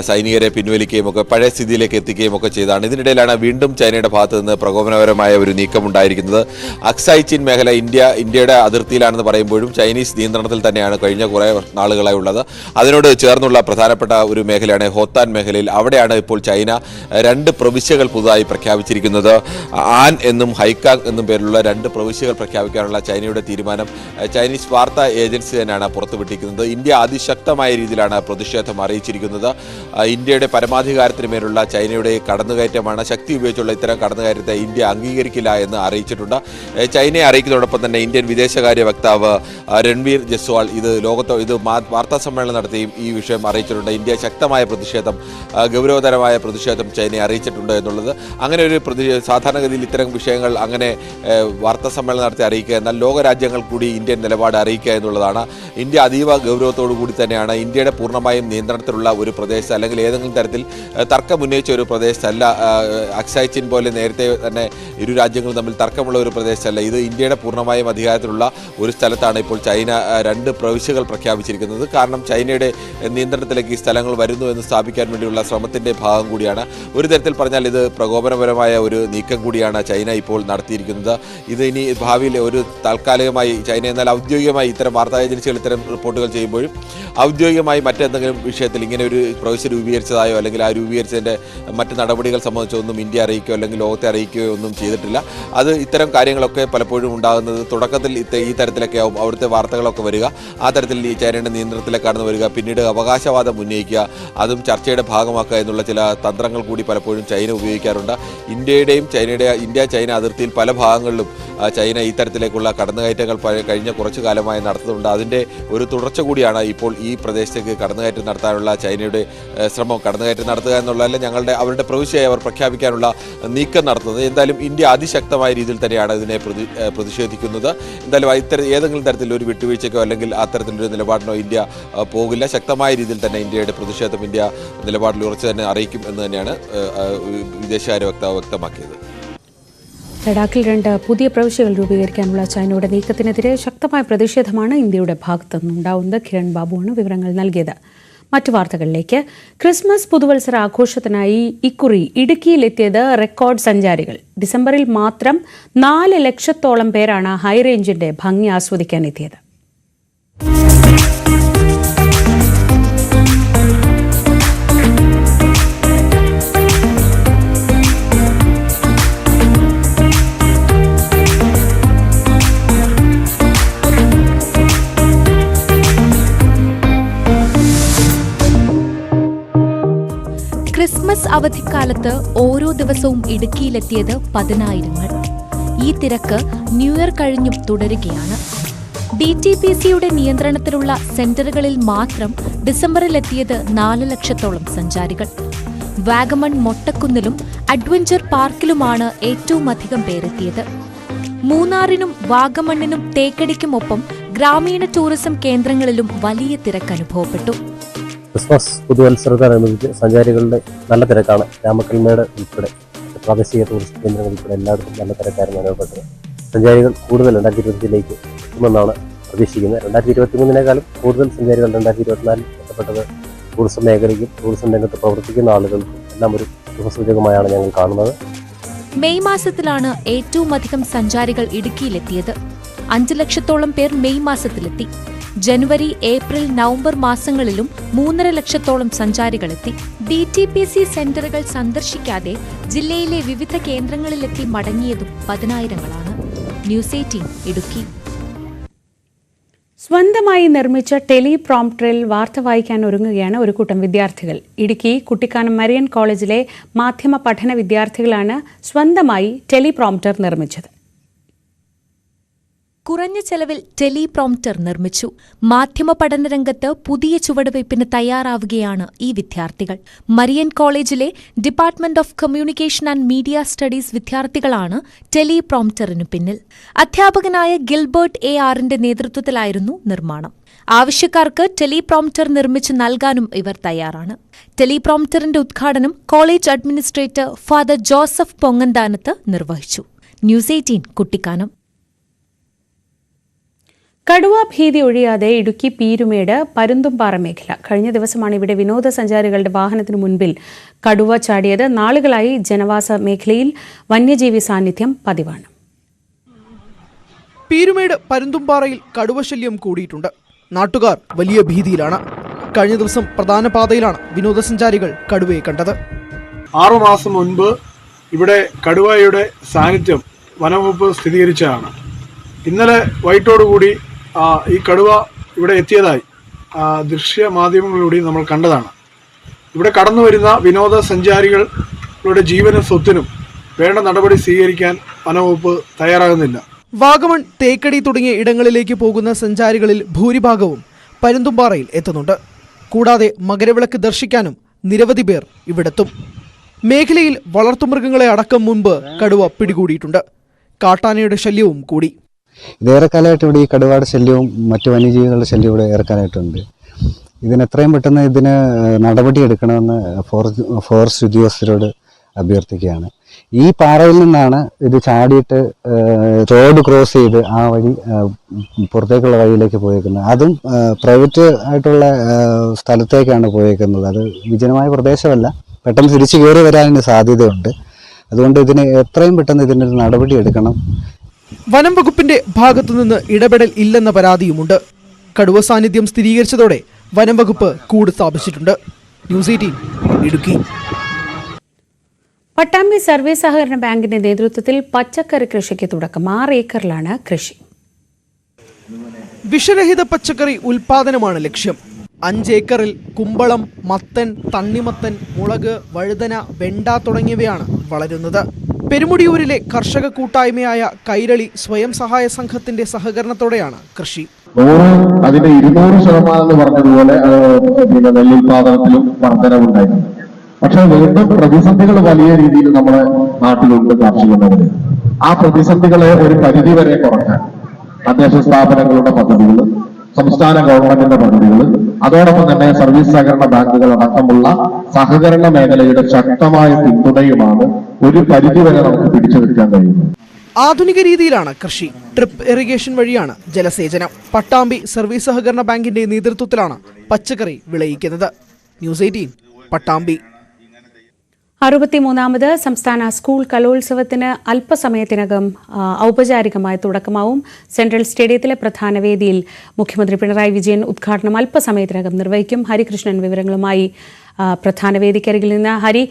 സൈനികരെ പിൻവലിക്കുകയും ഒക്കെ പഴയ സ്ഥിതിയിലേക്ക് എത്തിക്കുകയും ഒക്കെ ചെയ്തതാണ്. ഇതിനിടയിലാണ് വീണ്ടും ചൈനയുടെ ഭാഗത്തു നിന്ന് പ്രകോപനപരമായ ഒരു നീക്കം ഉണ്ടായിരിക്കുന്നത്. അക്സായ് ചിൻ മേഖല ഇന്ത്യയുടെ അതിർത്തിയിലാണെന്ന് പറയുമ്പോഴും ചൈനീസ് നിയന്ത്രണത്തിൽ തന്നെയാണ് കഴിഞ്ഞ കുറേ നാളുകളായി ഉള്ളത്. അതിനോട് ചേർന്നുള്ള പ്രധാനപ്പെട്ട ഒരു മേഖലയാണ് ഹോത്താൻ മേഖലയിൽ. അവിടെയാണ് ഇപ്പോൾ ചൈന 2 പ്രവിശ്യകൾ പുതുതായി പ്രഖ്യാപിച്ചിരിക്കുന്നത്. ആൻ എന്നും ഹൈക്കാങ് എന്നും പേരിലുള്ള 2 പ്രവിശ്യകൾ പ്രഖ്യാപിക്കാനുള്ള ചൈനയുടെ തീരുമാനം ചൈനീസ് വാർത്താ ഏജൻസി തന്നെയാണ് പുറത്തുവിട്ടിരിക്കുന്നത്. ഇന്ത്യ അതിശക്തമായ രീതിയിലാണ് പ്രതിഷേധം അറിയിച്ചിരിക്കുന്നത്. ഇന്ത്യയുടെ പരമാധികാരത്തിന് മേലുള്ള ചൈനയുടെ കടന്നുകയറ്റമാണ്. ശക്തി ഉപയോഗിച്ചുള്ള ഇത്തരം കടന്നുകയറ്റത്തെ ഇന്ത്യ അംഗീകരിക്കില്ല എന്ന് അറിയിച്ചിട്ടുണ്ട്. ചൈനയെ അറിയിക്കുന്നതോടൊപ്പം തന്നെ ഇന്ത്യൻ വിദേശകാര്യ വക്താവ് രൺവീർ ജയ്സ്വാൾ ഇത് വാർത്താ സമ്മേളനം നടത്തിയും ഈ വിഷയം അറിയിച്ചിട്ടുണ്ട്. ഇന്ത്യ ശക്തമായ പ്രതിഷേധം, ഗൗരവതരമായ പ്രതിഷേധം ചൈനയെ അറിയിച്ചിട്ടുണ്ട് എന്നുള്ളത്. അങ്ങനെ ഒരു സാധാരണഗതിയിൽ ഇത്തരം വിഷയങ്ങൾ അങ്ങനെ വാർത്താ സമ്മേളനം നടത്തി അറിയിക്കുക, എന്നാൽ ലോകരാജ്യങ്ങൾ കൂടി ഇന്ത്യൻ നിലപാട് അറിയിക്കുക എന്നുള്ളതാണ്. ഇന്ത്യ അതീവ ഗൗരവത്തോടു കൂടി തന്നെയാണ് ഇന്ത്യയുടെ പൂർണ്ണമായും നിയന്ത്രണത്തിലുള്ള ഒരു പ്രദേശത്ത് അല്ലെങ്കിൽ ഏതെങ്കിലും തരത്തിൽ തർക്കം ഉന്നയിച്ച ഒരു പ്രദേശത്തല്ല. അക്സായ് ചിൻ പോലെ നേരത്തെ തന്നെ ഇരു രാജ്യങ്ങളും തമ്മിൽ തർക്കമുള്ള ഒരു പ്രദേശത്തല്ല. ഇത് ഇന്ത്യയുടെ പൂർണ്ണമായും അധികാരത്തിലുള്ള ഒരു സ്ഥലത്താണ് ഇപ്പോൾ ചൈന 2 പ്രവിശ്യകൾ പ്രഖ്യാപിച്ചിരിക്കുന്നത്. കാരണം ചൈനയുടെ നിയന്ത്രണത്തിലേക്ക് ഈ സ്ഥലങ്ങൾ വരുന്നു എന്ന് സ്ഥാപിക്കാൻ വേണ്ടിയുള്ള ശ്രമത്തിൻ്റെ ഭാഗം കൂടിയാണ്. ഒരു തരത്തിൽ പറഞ്ഞാൽ ഇത് പ്രകോപനപരമായ ഒരു നീക്കം കൂടിയാണ് ചൈന ഇപ്പോൾ നടത്തിയിരിക്കുന്നത്. ഇത് ഇനി ഭാവിയിൽ ഒരു താൽക്കാലികമായി ചൈന എന്നാൽ ഔദ്യോഗികമായി ഇത്തരം വാർത്താ ഏജൻസികൾ ഇത്തരം റിപ്പോർട്ടുകൾ ചെയ്യുമ്പോഴും ഔദ്യോഗികമായി മറ്റെന്തെങ്കിലും വിഷയത്തിൽ ഇങ്ങനെ ഒരു പ്രവിശ്യ രൂപീകരിച്ചതായോ അല്ലെങ്കിൽ ആ രൂപീകരിച്ചതിൻ്റെ മറ്റ് നടപടികൾ സംബന്ധിച്ചൊന്നും ഇന്ത്യ അറിയിക്കുകയോ അല്ലെങ്കിൽ ലോകത്തെ അറിയിക്കുകയോ ഒന്നും ചെയ്തിട്ടില്ല. അത് ഇത്തരം കാര്യങ്ങളൊക്കെ പലപ്പോഴും ഉണ്ടാകുന്നത് തുടക്കത്തിൽ ഈ തരത്തിലൊക്കെ ആവും അവിടുത്തെ വാർത്തകളൊക്കെ വരിക, ആ തരത്തിൽ ഈ ചൈനയുടെ നിയന്ത്രണത്തിലേക്കാണ് വരിക, പിന്നീട് അവകാശവാദം ഉന്നയിക്കുക, അതും ചർച്ചയുടെ ഭാഗമാക്കുക എന്നുള്ള ചില തന്ത്രങ്ങൾ കൂടി പലപ്പോഴും ചൈന ഉപയോഗിക്കാറുണ്ട്. ഇന്ത്യ ചൈന അതിർത്തിയിൽ പല ഭാഗങ്ങളിലും ചൈന ഈ തരത്തിലേക്കുള്ള കടന്നുകയറ്റങ്ങൾ കഴിഞ്ഞ കുറച്ചു കാലമായി നടത്തുന്നുണ്ട്. അതിൻ്റെ ഒരു തുടർച്ച കൂടിയാണ് ഇപ്പോൾ ഈ പ്രദേശത്തേക്ക് കടന്നുകയറ്റം നടത്താനുള്ള ചൈനയുടെ ശ്രമം. കടന്നുകയറ്റം നടത്തുക എന്നുള്ളതല്ല, അവരുടെ പ്രവിശ്യയായി അവർ പ്രഖ്യാപിക്കാനുള്ള നീക്കം നടത്തുന്നത്. എന്തായാലും ഇന്ത്യ അതിശക്തമായ രീതിയിൽ തന്നെയാണ് ഇതിനെ പ്രതിഷേധിക്കുന്നത്. എന്തായാലും ഏതെങ്കിലും തരത്തിലൊരു വിട്ടുവീഴ്ചയ്ക്കോ അല്ലെങ്കിൽ അത്തരത്തിലൊരു നിലപാടിനോ ഇന്ത്യ പോകില്ല. ശക്തമായ രീതിയിൽ തന്നെ ഇന്ത്യയുടെ പ്രതിഷേധം ഇന്ത്യ നിലപാടിൽ ഉറച്ചു തന്നെ അറിയിക്കും എന്ന് തന്നെയാണ് വിദേശകാര്യ വക്താവ് വ്യക്തമാക്കിയത്. ലഡാക്കിൽ 2 പുതിയ പ്രവിശ്യകൾ രൂപീകരിക്കാനുള്ള ചൈനയുടെ നീക്കത്തിനെതിരെ ശക്തമായ പ്രതിഷേധമാണ് ഇന്ത്യയുടെ ഭാഗത്തു നിന്നുണ്ടാവുന്നത്. കിരൺ ബാബുവാണ് വിവരങ്ങൾ നൽകിയത്. മറ്റു വാർത്തകളിലേക്ക്. ക്രിസ്മസ് പുതുവത്സര ആഘോഷത്തിനായി ഇക്കുറി ഇടുക്കിയിലെത്തിയത് റെക്കോർഡ് സഞ്ചാരികൾ. ഡിസംബറിൽ മാത്രം 4 ലക്ഷത്തോളം പേരാണ് ഹൈറേഞ്ചിന്റെ ഭംഗി ആസ്വദിക്കാനെത്തിയത്. ക്രിസ്മസ് അവധിക്കാലത്ത് ഓരോ ദിവസവും ഇടുക്കിയിലെത്തിയത് 10,000. ഈ തിരക്ക് ന്യൂ ഇയർ കഴിഞ്ഞും തുടരുകയാണ്. DTPCയുടെ നിയന്ത്രണത്തിലുള്ള സെന്ററുകളിൽ മാത്രം ഡിസംബറിലെത്തിയത് 4 ലക്ഷത്തോളം സഞ്ചാരികൾ. വാഗമൺ മൊട്ടക്കുന്നിലും അഡ്വഞ്ചർ പാർക്കിലുമാണ് ഏറ്റവും അധികം പേരെത്തിയത്. മൂന്നാറിനും വാഗമണ്ണിനും തേക്കടിക്കുമൊപ്പം ഗ്രാമീണ ടൂറിസം കേന്ദ്രങ്ങളിലും വലിയ തിരക്ക് അനുഭവപ്പെട്ടു. ക്രിസ്മസ് പുതുവത്സരത്തോടനുബന്ധിച്ച് സഞ്ചാരികളുടെ നല്ല തിരക്കാണ്. രാമക്കൽമേട് ഉൾപ്പെടെ പ്രാദേശിക ടൂറിസ്റ്റ് കേന്ദ്രങ്ങൾ ഉൾപ്പെടെ എല്ലായിടത്തും നല്ല തിരക്കായിരുന്നു അനുഭവപ്പെട്ടത്. സഞ്ചാരികൾ കൂടുതൽ 2025 എത്തുമെന്നാണ് പ്രതീക്ഷിക്കുന്നത്. 2023 കൂടുതൽ സഞ്ചാരികൾ 2024 എത്തപ്പെട്ടത് ടൂറിസം മേഖലയ്ക്കും ടൂറിസം രംഗത്ത് പ്രവർത്തിക്കുന്ന ആളുകൾക്കും എല്ലാം ഒരു ശുഭസൂചകമായാണ് ഞങ്ങൾ കാണുന്നത്. മെയ് മാസത്തിലാണ് ഏറ്റവും അധികം സഞ്ചാരികൾ ഇടുക്കിയിലെത്തിയത്. 5 ലക്ഷത്തോളം പേർ മെയ് മാസത്തിലെത്തി. ജനുവരി, ഏപ്രിൽ, നവംബർ മാസങ്ങളിലും 3.5 ലക്ഷത്തോളം സഞ്ചാരികളെത്തി. DTPC സെന്ററുകൾ സന്ദർശിക്കാതെ ജില്ലയിലെ വിവിധ കേന്ദ്രങ്ങളിലെത്തി മടങ്ങിയതും 10,000-ങ്ങളാണ്. ന്യൂസ് 18 ഇടുക്കി. സ്വന്തമായി നിർമ്മിച്ച ടെലിപ്രോംപ്റ്ററിൽ വാർത്ത വായിക്കാൻ ഒരുങ്ങുകയാണ് ഒരു കൂട്ടം വിദ്യാർത്ഥികൾ. ഇടുക്കി കുട്ടിക്കാനം മരിയൻ കോളേജിലെ മാധ്യമ പഠന വിദ്യാർത്ഥികളാണ് സ്വന്തമായി ടെലിപ്രോംപ്റ്റർ നിർമ്മിച്ചത്. കുറഞ്ഞ ചെലവിൽ ടെലിപ്രോംപ്റ്റർ നിർമ്മിച്ചു. മാധ്യമ പഠന രംഗത്ത് പുതിയ ചുവടുവയ്പ്പിന് തയ്യാറാവുകയാണ് ഈ വിദ്യാർത്ഥികൾ. മരിയൻ കോളേജിലെ department of communication and media studies വിദ്യാർത്ഥികളാണ് ടെലിപ്രോംപ്റ്ററിനു പിന്നിൽ. അധ്യാപകനായ ഗിൽബർട്ട് ARന്റെ നേതൃത്വത്തിലായിരുന്നു നിർമ്മാണം. ആവശ്യക്കാർക്ക് ടെലിപ്രോംപ്റ്റർ നിർമ്മിച്ചു നൽകാനും ഇവർ തയ്യാറാണ്. ടെലിപ്രോംപ്റ്ററിന്റെ ഉദ്ഘാടനം കോളേജ് അഡ്മിനിസ്ട്രേറ്റർ ഫാദർ ജോസഫ് പൊങ്ങന്താനത്ത് നിർവഹിച്ചു. ന്യൂസ് 18 കുട്ടിക്കാനം. കടുവ ഭീതി ഒഴിയാതെ ഇടുക്കി പീരുമേട് പരുന്തുംപാറ മേഖല. കഴിഞ്ഞ ദിവസമാണ് ഇവിടെ വിനോദസഞ്ചാരികളുടെ വാഹനത്തിനു മുൻപിൽ കടുവ ചാടിയത്. നാളുകളായി ജനവാസ മേഖലയിൽ വന്യജീവി സാന്നിധ്യം പതിവാണ്. പീരുമേട് പരുന്തുംപാറയിൽ കടുവശല്യം കൂടിയിട്ടുണ്ട്. നാട്ടുകാർ വലിയ ഭീതിയിലാണ്. കഴിഞ്ഞ ദിവസം പ്രധാന പാതയിലാണ് വിനോദസഞ്ചാരികൾ കടുവയെ കണ്ടത്. 6 മാസം മുൻപ് ഇവിടെ കടുവയുടെ സാന്നിധ്യം വനംവകുപ്പ് സ്ഥിരീകരിച്ചതാണ്. ഇന്നലെ വൈകിട്ടോടുകൂടി ഈ കടുവ ഇവിടെ എത്തിയതായി ദൃശ്യമാധ്യമങ്ങളിലൂടെ നമ്മൾ കണ്ടതാണ്. ഇവിടെ കടന്നു വരുന്ന വിനോദസഞ്ചാരികളുടെ ജീവനും സ്വത്തിനും വേണ്ട നടപടി സ്വീകരിക്കാൻ വനംവകുപ്പ് തയ്യാറാകുന്നില്ല. വാഗമൺ, തേക്കടി തുടങ്ങിയ ഇടങ്ങളിലേക്ക് പോകുന്ന സഞ്ചാരികളിൽ ഭൂരിഭാഗവും പരുന്തുംപാറയിൽ എത്തുന്നുണ്ട്. കൂടാതെ മകരവിളക്ക് ദർശിക്കാനും നിരവധി പേർ ഇവിടെത്തും. മേഖലയിൽ വളർത്തുമൃഗങ്ങളെ അടക്കം മുൻപ് കടുവ പിടികൂടിയിട്ടുണ്ട്. കാട്ടാനയുടെ ശല്യവും കൂടി. ഇതേറെക്കാലമായിട്ട് ഇവിടെ ഈ കടുവയുടെ ശല്യവും മറ്റു വന്യജീവികളുടെ ശല്യവും ഇവിടെ ഏറെക്കാലമായിട്ടുണ്ട്. എത്രയും പെട്ടെന്ന് ഇതിന് നടപടി എടുക്കണമെന്ന് ഫോറസ്റ്റ് ഉദ്യോഗസ്ഥരോട് അഭ്യർത്ഥിക്കുകയാണ്. ഈ പാറയിൽ നിന്നാണ് ഇത് ചാടിയിട്ട് റോഡ് ക്രോസ് ചെയ്ത് ആ വഴി പുറത്തേക്കുള്ള വഴിയിലേക്ക് പോയേക്കുന്നത്. അതും പ്രൈവറ്റ് ആയിട്ടുള്ള സ്ഥലത്തേക്കാണ് പോയേക്കുന്നത്. അത് വിജനമായ പ്രദേശമല്ല. പെട്ടെന്ന് തിരിച്ചു കയറി വരാൻ സാധ്യതയുണ്ട്. അതുകൊണ്ട് ഇതിന് എത്രയും പെട്ടെന്ന് ഇതിനൊരു നടപടി എടുക്കണം. വനം വകുപ്പിന്റെ ഭാഗത്തുനിന്ന് ഇടപെടൽ ഇല്ലെന്ന പരാതിയുമുണ്ട്. കടുവ സാന്നിധ്യം സ്ഥിരീകരിച്ചതോടെ വനം വകുപ്പ് കൂട് സ്ഥാപിച്ചിട്ടുണ്ട്. ന്യൂസ് 18 ഇടുക്കി. പട്ടാമ്പി സർവീസ് സഹകരണ ബാങ്കിന്റെ നേതൃത്വത്തിൽ പച്ചക്കറി കൃഷിക്ക് തുടക്കം. 6 ഏക്കറിലാണ് കൃഷി. വിഷരഹിത പച്ചക്കറി ഉൽപാദനമാണ് ലക്ഷ്യം. 5 ഏക്കറിൽ കുമ്പളം, മത്തൻ, തണ്ണിമത്തൻ, മുളക്, വഴുതന, വെണ്ട തുടങ്ങിയവയാണ് വളരുന്നത്. പെരുമുടിയൂരിലെ കർഷക കൂട്ടായ്മയായ കൈരളി സ്വയം സഹായ സംഘത്തിന്റെ സഹകരണത്തോടെയാണ് കൃഷി. 100 അതിന്റെ 200% എന്ന് പറഞ്ഞതുപോലെ നെല്ലുൽപാദനത്തിലും വർധനവുണ്ടായിരുന്നു. പക്ഷെ വീണ്ടും പ്രതിസന്ധികൾ വലിയ രീതിയിൽ നമ്മുടെ നാട്ടിലുണ്ട് കാർഷിക മേഖലയിൽ. ആ പ്രതിസന്ധികളെ ഒരു പരിധി വരെ കുറയ്ക്കാൻ തദ്ദേശ സ്ഥാപനങ്ങളുടെ പദ്ധതികൾ, സംസ്ഥാന ഗവൺമെന്റിന്റെ പദ്ധതികൾ, അതോടൊപ്പം തന്നെ സർവീസ് സഹകരണ ബാങ്കുകൾ അടക്കമുള്ള സഹകരണ മേഖലയുടെ ശക്തമായ പിന്തുണയുമാണ് ഒരു പരിധിവരെ നമുക്ക് പിടിച്ചു നിൽക്കാൻ കഴിയുന്നത്. ആധുനിക രീതിയിലാണ് കൃഷി. ഡ്രിപ്പ് ഇറിഗേഷൻ വഴിയാണ് ജലസേചനം. പട്ടാമ്പി സർവീസ് സഹകരണ ബാങ്കിന്റെ നേതൃത്വത്തിലാണ് പച്ചക്കറി വിളയിക്കുന്നത്. ന്യൂസ് 18 പട്ടാമ്പി. 63ാമത് സംസ്ഥാന സ്കൂൾ കലോത്സവത്തിന് അല്പസമയത്തിനകം ഔപചാരികമായ തുടക്കമാവും. സെൻട്രൽ സ്റ്റേഡിയത്തിലെ പ്രധാന വേദിയിൽ മുഖ്യമന്ത്രി പിണറായി വിജയൻ ഉദ്ഘാടനം അല്പസമയത്തിനകം നിർവഹിക്കും. ഹരികൃഷ്ണൻ വിവരങ്ങളുമായി പ്രധാന വേദിക്കരികിൽ നിന്ന്. ഹരി,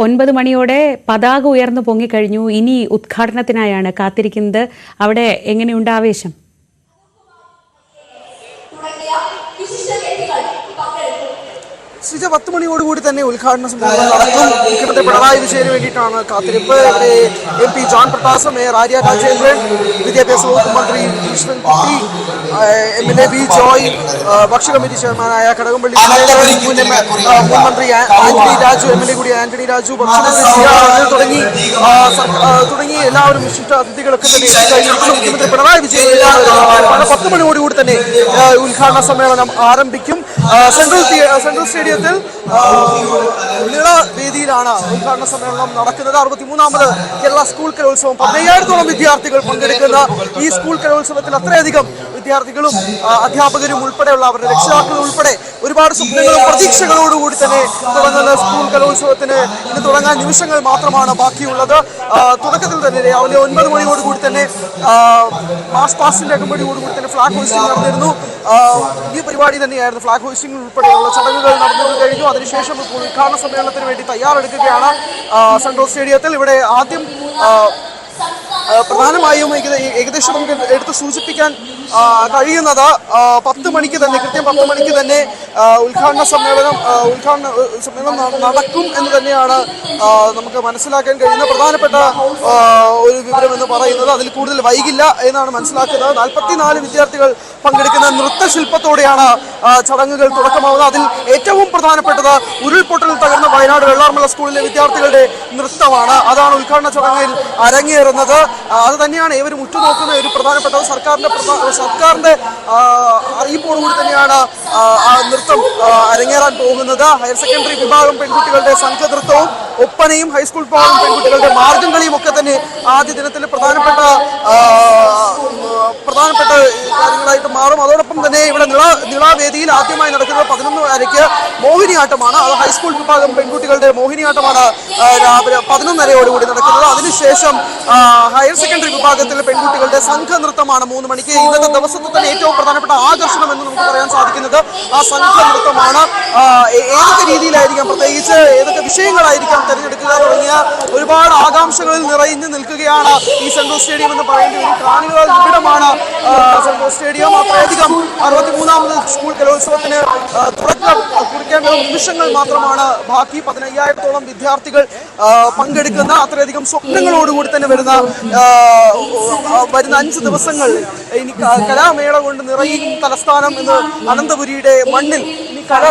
9 മണിയോടെ പതാക ഉയർന്നു പൊങ്ങിക്കഴിഞ്ഞു. ഇനി ഉദ്ഘാടനത്തിനായാണ് കാത്തിരിക്കുന്നത്. അവിടെ എങ്ങനെയുണ്ട് ആവേശം? ശ്രീജ, 10 മണിയോടുകൂടി തന്നെ ഉദ്ഘാടന സമ്മേളനം നടക്കും. മുഖ്യമന്ത്രി പിണറായി വിജയന് വേണ്ടിയിട്ടാണ് കാത്തിരിപ്പ്. ഇവിടെ MP John Prakash, mayor Arya Rajendran, വിദ്യാഭ്യാസ വകുപ്പ് മന്ത്രി കൃഷ്ണൻകുട്ടി, MLA ബി ജോയ്, ഭക്ഷ്യ കമ്മിറ്റി ചെയർമാനായ കടകംപള്ളി മുൻ മന്ത്രി ആന്റണി രാജു, MLA കൂടി ആന്റണി രാജു, തുടങ്ങി എല്ലാവരും വിശിഷ്ട അതിഥികളൊക്കെ തന്നെ മുഖ്യമന്ത്രി പിണറായി വിജയൻ 10 മണിയോടുകൂടി തന്നെ ഉദ്ഘാടന സമ്മേളനം ആരംഭിക്കും. സെൻട്രൽ സ്റ്റേഡിയത്തിൽ വേദിയിലാണ് ഉദ്ഘാടന സമ്മേളനം നടക്കുന്നത്. 63ാമത് കേരള സ്കൂൾ കലോത്സവം. 15,000-ഓളം വിദ്യാർത്ഥികൾ പങ്കെടുക്കുന്ന ഈ സ്കൂൾ കലോത്സവത്തിൽ അത്രയധികം വിദ്യാർത്ഥികളും അധ്യാപകരും ഉൾപ്പെടെയുള്ള അവരുടെ രക്ഷിതാക്കളും ഉൾപ്പെടെ ഒരുപാട് സ്വപ്നങ്ങളും പ്രതീക്ഷകളോടുകൂടി തന്നെ തുടങ്ങുന്ന സ്കൂൾ കലോത്സവത്തിന് ഇനി തുടങ്ങാൻ നിമിഷങ്ങൾ മാത്രമാണ് ബാക്കിയുള്ളത്. തുടക്കത്തിൽ തന്നെ രാവിലെ 9 മണിയോടുകൂടി തന്നെ മാസ് പാസിന്റെ അകമ്പടിയോടുകൂടി തന്നെ ഫ്ലാഗ് ഹോയിസ്റ്റിംഗ് നടന്നിരുന്നു. ഈ പരിപാടി തന്നെയായിരുന്നു. ഫ്ലാഗ് ഹോയിസ്റ്റിംഗ് ഉൾപ്പെടെയുള്ള ചടങ്ങുകൾ നടന്നു കഴിഞ്ഞു. അതിനുശേഷം ഇപ്പോൾ ഉദ്ഘാടന സമ്മേളനത്തിന് വേണ്ടി തയ്യാറെടുക്കുകയാണ് സെൻട്രൽ സ്റ്റേഡിയത്തിൽ. ഇവിടെ ആദ്യം പ്രധാനമായും ഏകദേശം നമുക്ക് എടുത്ത് സൂചിപ്പിക്കാൻ കഴിയുന്നത് 10 മണിക്ക് തന്നെ, കൃത്യം 10 മണിക്ക് തന്നെ ഉദ്ഘാടന സമ്മേളനം നടക്കും എന്ന് തന്നെയാണ് നമുക്ക് മനസ്സിലാക്കാൻ കഴിയുന്ന പ്രധാനപ്പെട്ട ഒരു വിവരം എന്ന് പറയുന്നത്. അതിൽ കൂടുതൽ വൈകില്ല എന്നാണ് മനസ്സിലാക്കുന്നത്. 44 വിദ്യാർത്ഥികൾ പങ്കെടുക്കുന്ന നൃത്തശില്പത്തോടെയാണ് ചടങ്ങുകൾ തുടക്കമാവുന്നത്. അതിൽ ഏറ്റവും പ്രധാനപ്പെട്ടത് ഉരുൾപൊട്ടൽ തകർന്ന വയനാട് വെള്ളാർമല സ്കൂളിലെ വിദ്യാർത്ഥികളുടെ നൃത്തമാണ്. അതാണ് ഉദ്ഘാടന ചടങ്ങിൽ അരങ്ങേറുന്നത്. അത് തന്നെയാണ് ഏവരും ഉറ്റുനോക്കുന്ന ഒരു പ്രധാനപ്പെട്ടത്. സർക്കാരിന്റെ അറിയിപ്പോടുകൂടി തന്നെയാണ് ആ നൃത്തം അരങ്ങേറാൻ പോകുന്നത്. ഹയർ സെക്കൻഡറി വിഭാഗം പെൺകുട്ടികളുടെ സംഘനൃത്തവും ഒപ്പനയും ഹൈസ്കൂൾ വിഭാഗം പെൺകുട്ടികളുടെ മാർഗംകളിയും ഒക്കെ തന്നെ ആദ്യ ദിനത്തിൽ പ്രധാനപ്പെട്ട കാര്യങ്ങളായിട്ട് മാറും. അതോടൊപ്പം തന്നെ ഇവിടെ നിളാവേദിയിൽ ആദ്യമായി നടക്കുന്നത് 11:30 മോഹിനിയാട്ടമാണ്. അത് ഹൈസ്കൂൾ വിഭാഗം പെൺകുട്ടികളുടെ മോഹിനിയാട്ടമാണ് രാവിലെ 11:30 നടക്കുന്നത്. അതിനുശേഷം ഹയർ സെക്കൻഡറി വിഭാഗത്തിലെ പെൺകുട്ടികളുടെ സംഘനൃത്തമാണ് 3 മണിക്ക്. ഇന്നത്തെ ദിവസത്തെ തന്നെ ഏറ്റവും പ്രധാനപ്പെട്ട ആകർഷണം എന്ന് നമുക്ക് പറയാൻ സാധിക്കുന്നത് ആ സംഘനൃത്തമാണ്. ഏതൊക്കെ രീതിയിലായിരിക്കാം, പ്രത്യേകിച്ച് ഏതൊക്കെ വിഷയങ്ങളായിരിക്കാം തിരഞ്ഞെടുക്കുക തുടങ്ങിയ ഒരുപാട് ആകാംക്ഷകളിൽ നിറഞ്ഞു നിൽക്കുകയാണ് ഈ സെൻട്രൽ സ്റ്റേഡിയം എന്ന് പറയേണ്ടി വരും. കാണികളുടെ ഇവിടമാണ് സെൻട്രൽ സ്റ്റേഡിയം. അത്രയധികം 63ാമത് സ്കൂൾ കലോത്സവത്തിന് തുടക്കം കുറിക്കേണ്ട നിമിഷങ്ങൾ മാത്രമാണ് ബാക്കി. 15,000-ഓളം വിദ്യാർത്ഥികൾ പങ്കെടുക്കുന്ന അത്രയധികം സ്വപ്നങ്ങളോടുകൂടി തന്നെ വരുന്ന 5 ദിവസങ്ങൾ ഇനി കലാമേള കൊണ്ട് നിറയും തലസ്ഥാനം എന്ന് അനന്തപുരിയുടെ മണ്ണിൽ ഇനി കല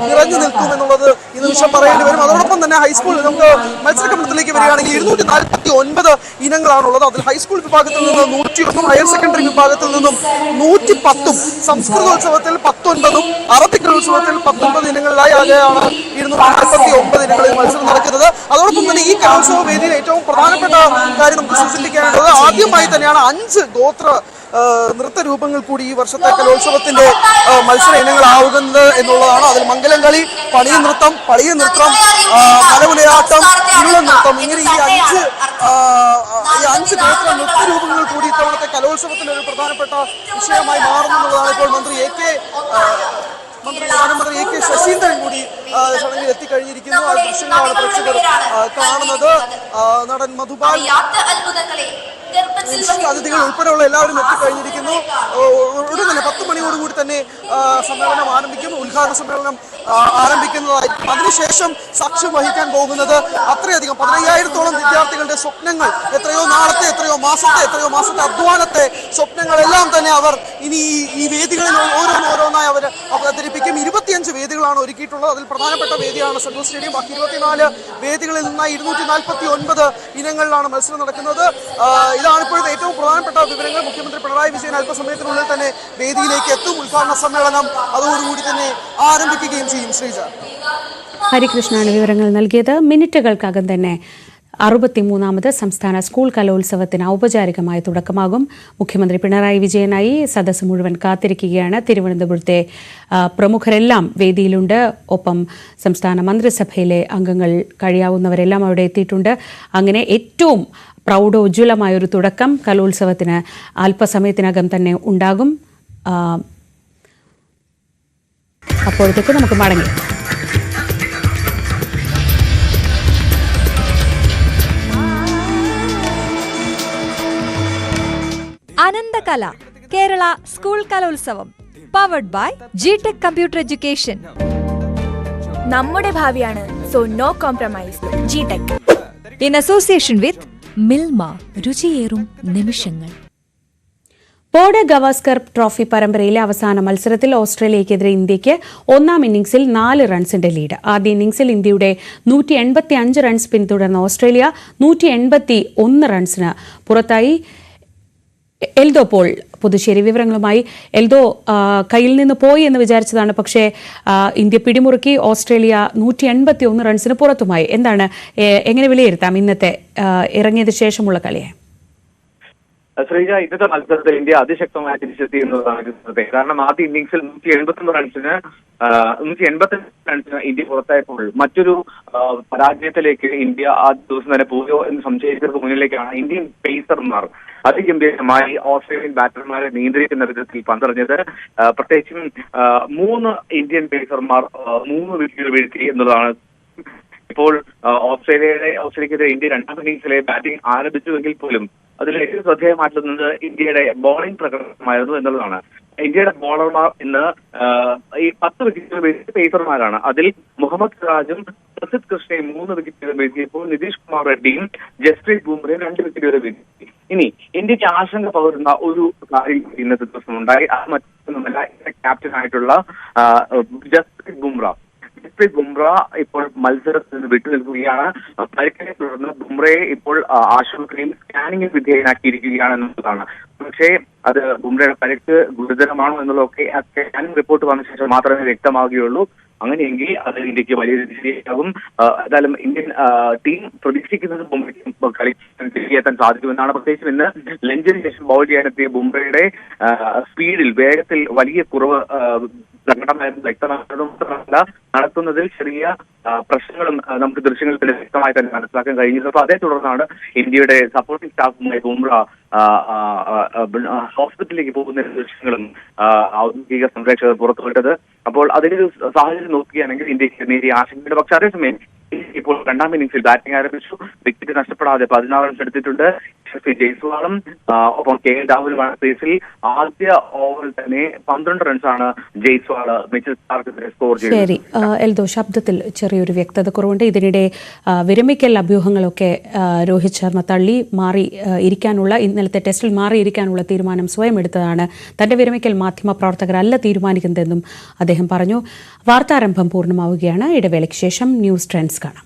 നിറഞ്ഞു നിൽക്കും എന്നുള്ളത് ഈ നിമിഷം പറയേണ്ടി വരും. അതോടൊപ്പം തന്നെ ഹൈസ്കൂൾ നമുക്ക് മത്സരക്രമത്തിലേക്ക് വരികയാണെങ്കിൽ 249 ഇനങ്ങളാണുള്ളത്. അതിൽ ഹൈസ്കൂൾ വിഭാഗത്തിൽ നിന്ന് 101, ഹയർ സെക്കൻഡറി വിഭാഗത്തിൽ നിന്നും 110, സംസ്കൃതോത്സവത്തിൽ 19, അറബിക് കലോത്സവത്തിൽ 19 ഇനങ്ങളിലായി ആകെയാണ് 249 ഇനങ്ങളിൽ മത്സരം നടക്കുന്നത്. അതോടൊപ്പം തന്നെ ഈ കലോത്സവ വേദിയിൽ ഏറ്റവും പ്രധാനപ്പെട്ട കാര്യം നമുക്ക് സൂചിപ്പിക്കാനുള്ളത് ആദ്യമായി തന്നെയാണ് 5 ഗോത്ര നൃത്തരൂപങ്ങൾ കൂടി ഈ വർഷത്തെ കലോത്സവത്തിന്റെ മത്സര ഇനങ്ങളാവുന്നത് എന്നുള്ളതാണ്. അതിൽ മംഗലം കളി, പളിയ നൃത്തം, മലമുലയാട്ടം, ഇരുള നൃത്തം, ഇങ്ങനെ ഈ 5 ഗോത്ര നൃത്തരൂപങ്ങൾ കൂടി ഇത്തവണത്തെ കലോത്സവത്തിന്റെ ഒരു പ്രധാനപ്പെട്ട വിഷയമായി മാറുന്നുള്ളതാണ് ഇപ്പോൾ മന്ത്രി എ കെ ശശീന്ദ്രൻ കൂടി ചടങ്ങിൽ എത്തിക്കഴിഞ്ഞിരിക്കുന്നു. ആ ദൃശ്യങ്ങളാണ് പ്രേക്ഷകർ കാണുന്നത്. നടൻ മധുപാൽ, അതിഥികൾ ഉൾപ്പെടെയുള്ള എല്ലാവരും എത്തിക്കഴിഞ്ഞിരിക്കുന്നു. ഉടൻ തന്നെ 10 മണിയോടുകൂടി തന്നെ സമ്മേളനം ആരംഭിക്കും. ഉദ്ഘാടന സമ്മേളനം ആരംഭിക്കുന്നതായിരിക്കും. അതിനുശേഷം സാക്ഷ്യം വഹിക്കാൻ പോകുന്നത് അത്രയധികം 15,000-ഓളം വിദ്യാർത്ഥികളുടെ സ്വപ്നങ്ങൾ, എത്രയോ നാളത്തെ, എത്രയോ മാസത്തെ അധ്വാനത്തെ സ്വപ്നങ്ങളെല്ലാം തന്നെ അവർ ഇനി ഈ വേദികളിൽ ഓരോന്നായി അവർ അവതരിപ്പിക്കും. 25 വേദികളാണ് ഒരുക്കിയിട്ടുള്ളത്. അതിൽ പ്രധാനപ്പെട്ട വേദിയാണ് സെൻട്രൽ സ്റ്റേഡിയം. ബാക്കി 24 വേദികളിൽ നിന്നായി 249 ഇനങ്ങളിലാണ് മത്സരം നടക്കുന്നത്. ഇതാണ് ഇപ്പോഴത്തെ ഏറ്റവും പ്രധാനപ്പെട്ട വിവരങ്ങൾ. മുഖ്യമന്ത്രി പിണറായി വിജയൻ അല്പസമയത്തിനുള്ളിൽ തന്നെ വേദിയിലേക്ക് എത്തും. ഉദ്ഘാടന സമ്മേളനം അതോടുകൂടി തന്നെ ആരംഭിക്കുകയും ചെയ്യും. ശ്രീജ, ഹരികൃഷ്ണനാണ് വിവരങ്ങൾ നൽകിയത്. മിനിറ്റുകൾക്കകം തന്നെ 63ാമത് സംസ്ഥാന സ്കൂൾ കലോത്സവത്തിന് ഔപചാരികമായ തുടക്കമാകും. മുഖ്യമന്ത്രി പിണറായി വിജയനായി സദസ്സ് മുഴുവൻ കാത്തിരിക്കുകയാണ്. തിരുവനന്തപുരത്തെ പ്രമുഖരെല്ലാം വേദിയിലുണ്ട്. ഒപ്പം സംസ്ഥാന മന്ത്രിസഭയിലെ അംഗങ്ങൾ കഴിയാവുന്നവരെല്ലാം അവിടെ എത്തിയിട്ടുണ്ട്. അങ്ങനെ ഏറ്റവും പ്രൗഢോജ്വലമായൊരു തുടക്കം കലോത്സവത്തിന് അല്പസമയത്തിനകം തന്നെ ഉണ്ടാകും. അപ്പോഴത്തേക്ക് നമുക്ക് മടങ്ങി. Ananthakala Kerala school Kalolsavam powered by ജിടെക് കമ്പ്യൂട്ടർ എഡ്യൂക്കേഷൻ. നമ്മുടെ ഭാവിയാണ്, സോ നോ കോംപ്രമൈസ്. ജിടെക് ഇൻ അസോസിയേഷൻ വിത്ത് മിൽമ, രുചിയേറും നിമിഷങ്ങൾ. ബോർഡ് ഗവാസ്കർ ട്രോഫി പരമ്പരയിലെ അവസാന മത്സരത്തിൽ ഓസ്ട്രേലിയക്കെതിരെ ഇന്ത്യക്ക് ഒന്നാം ഇന്നിംഗ്സിൽ 4 റൺസിന്റെ ലീഡ്. ആദ്യ ഇന്നിംഗ്സിൽ ഇന്ത്യയുടെ 185 റൺസ് പിന്തുടർന്ന ഓസ്ട്രേലിയ 181 റൺസിന് പുറത്തായി. എൽദോ പോൾ പുതുശ്ശേരി വിവരങ്ങളുമായി. എൽദോ, കയ്യിൽ നിന്ന് പോയി എന്ന് വിചാരിച്ചതാണ്, പക്ഷേ ഇന്ത്യ പിടിമുറുക്കി. ഓസ്ട്രേലിയ 181 റൺസിന് പുറത്തുമായി. എങ്ങനെ വിലയിരുത്താം ഇന്നത്തെ ഇറങ്ങിയത് ശേഷമുള്ള കളിയെ? ശ്രീജ, ഇന്നത്തെ മത്സരത്തിൽ ഇന്ത്യ അതിശക്തമായി തിരിച്ചെത്തി എന്നതാണ്. കാരണം ആദ്യ ഇന്നിംഗ്സിൽ 181 റൺസിന് ഇന്ത്യ പുറത്തായപ്പോൾ മറ്റൊരു പരാജയത്തിലേക്ക് ഇന്ത്യ ആ ദിവസം തന്നെ പോയോ എന്ന് സംശയിച്ചവർക്ക് മുന്നിലേക്കാണ് ഇന്ത്യൻ പേസർമാർ അതിഗംഭീരമായി ഓസ്ട്രേലിയൻ ബാറ്റർമാരെ നിയന്ത്രിക്കുന്ന വിധത്തിൽ പന്തെറിഞ്ഞത്. പ്രത്യേകിച്ചും 3 ഇന്ത്യൻ പേസർമാർ 3 വിക്കറ്റുകൾ വീഴ്ത്തി എന്നുള്ളതാണ്. ഇപ്പോൾ ഓസ്ട്രേലിയക്കെതിരെ ഇന്ത്യ രണ്ടാം ഇന്നിംഗ്സിലെ ബാറ്റിംഗ് ആരംഭിച്ചുവെങ്കിൽ പോലും അതിൽ ഏറ്റവും ശ്രദ്ധേയമായിട്ടുള്ളത് ഇന്ത്യയുടെ ബോളിംഗ് പ്രകടനമായിരുന്നു എന്നുള്ളതാണ്. ഇന്ത്യയുടെ ബോളർമാർ ഇന്ന് ഈ 10 വിക്കറ്റുകൾ വീഴ്ത്തിയ പേസർമാരാണ്. അതിൽ മുഹമ്മദ് സിറാജും പ്രസിദ്ധ് കൃഷ്ണയും 3 വിക്കറ്റുകൾ വീഴ്ത്തിയപ്പോൾ നിതീഷ് കുമാർ റെഡ്ഡിയും ജസ്പ്രീത് ബുംറയും 2 വിക്കറ്റുകൾ വീഴ്ത്തി. ഇനി ഇന്ത്യക്ക് ആശങ്ക പകരുന്ന ഒരു കാര്യം ഇന്നത്തെ ദിവസം ഉണ്ടായി. അത് മറ്റൊന്നുമല്ല, ക്യാപ്റ്റനായിട്ടുള്ള ജസ്പ്രീത് ബുംറ ഇപ്പോൾ മത്സരത്തിൽ നിന്ന് വിട്ടുനിൽക്കുകയാണ്. പരിക്കിനെ തുടർന്ന് ബുംറയെ ഇപ്പോൾ ആശുപത്രിയിൽ സ്കാനിങ്ങിൽ വിധേയനാക്കിയിരിക്കുകയാണ് എന്നുള്ളതാണ്. പക്ഷേ അത് ബുംറയുടെ പരിക്ക് ഗുരുതരമാണോ എന്നുള്ളതൊക്കെ സ്കാനിംഗ് റിപ്പോർട്ട് വന്ന ശേഷം മാത്രമേ വ്യക്തമാകുകയുള്ളൂ. അങ്ങനെയെങ്കിൽ അത് ഇന്ത്യക്ക് വലിയ തിരിച്ചടിയാകും. ഏതായാലും ഇന്ത്യൻ ടീം പ്രതീക്ഷിക്കുന്നത് ബുംറയ്ക്ക് കളി തിരികെത്താൻ സാധിക്കുമെന്നാണ്. പ്രത്യേകിച്ചും ഇന്ന് ലഞ്ചിന് ശേഷം ബൗൾ ചെയ്യാനെത്തിയ ബുംറയുടെ സ്പീഡിൽ, വേഗത്തിൽ വലിയ കുറവ് പ്രകടമായിരുന്നു വ്യക്തമാകുന്നത് മാത്രമല്ല നടത്തുന്നതിൽ ചെറിയ പ്രശ്നങ്ങളും നമുക്ക് ദൃശ്യങ്ങളിൽ തന്നെ വ്യക്തമായി തന്നെ മനസ്സിലാക്കാൻ കഴിഞ്ഞത്. അപ്പൊ അതേ തുടർന്നാണ് ഇന്ത്യയുടെ സപ്പോർട്ടിംഗ് സ്റ്റാഫുമായി ബുംറ ഹോസ്പിറ്റലിലേക്ക് പോകുന്ന ദൃശ്യങ്ങളും ഔദ്യോഗിക സംരക്ഷകർ പുറത്തുവിട്ടത്. അപ്പോൾ അതിനൊരു സാഹചര്യം നോക്കുകയാണെങ്കിൽ ഇന്ത്യക്ക് നേരിയ ആശങ്കയുണ്ട്. പക്ഷെ അതേസമയം ഇപ്പോൾ രണ്ടാം ഇന്നിംഗ്സിൽ ബാറ്റിംഗ് ആരംഭിച്ചു. വിക്കറ്റ് നഷ്ടപ്പെടാതെ 16 റൺസ് എടുത്തിട്ടുണ്ട്. യശസ്വി ജയ്സ്വാളും ഒപ്പം KL രാഹുലുമാണ് ക്രീസിൽ. ആദ്യ ഓവറിൽ തന്നെ 12 റൺസാണ് ജയ്സ്വാൾ മിച്ചൽ സ്റ്റാർക്കെതിരെ സ്കോർ ചെയ്തത്. ശരി എൽദോ, ശബ്ദത്തിൽ ചെറിയൊരു വ്യക്തത കുറവുണ്ട്. ഇതിനിടെ വിരമിക്കൽ അഭ്യൂഹങ്ങളൊക്കെ രോഹിത് ശർമ്മ തള്ളി ഇന്നലത്തെ ടെസ്റ്റിൽ മാറിയിരിക്കാനുള്ള തീരുമാനം സ്വയം എടുത്തതാണ്. തന്റെ വിരമിക്കൽ മാധ്യമപ്രവർത്തകരല്ല തീരുമാനിക്കുന്നതെന്നും അദ്ദേഹം പറഞ്ഞു. വാർത്താരംഭം പൂർണ്ണമാവുകയാണ്. ഇടവേളയ്ക്ക് ശേഷം ന്യൂസ് ട്രെൻഡ്സ് കാണാം.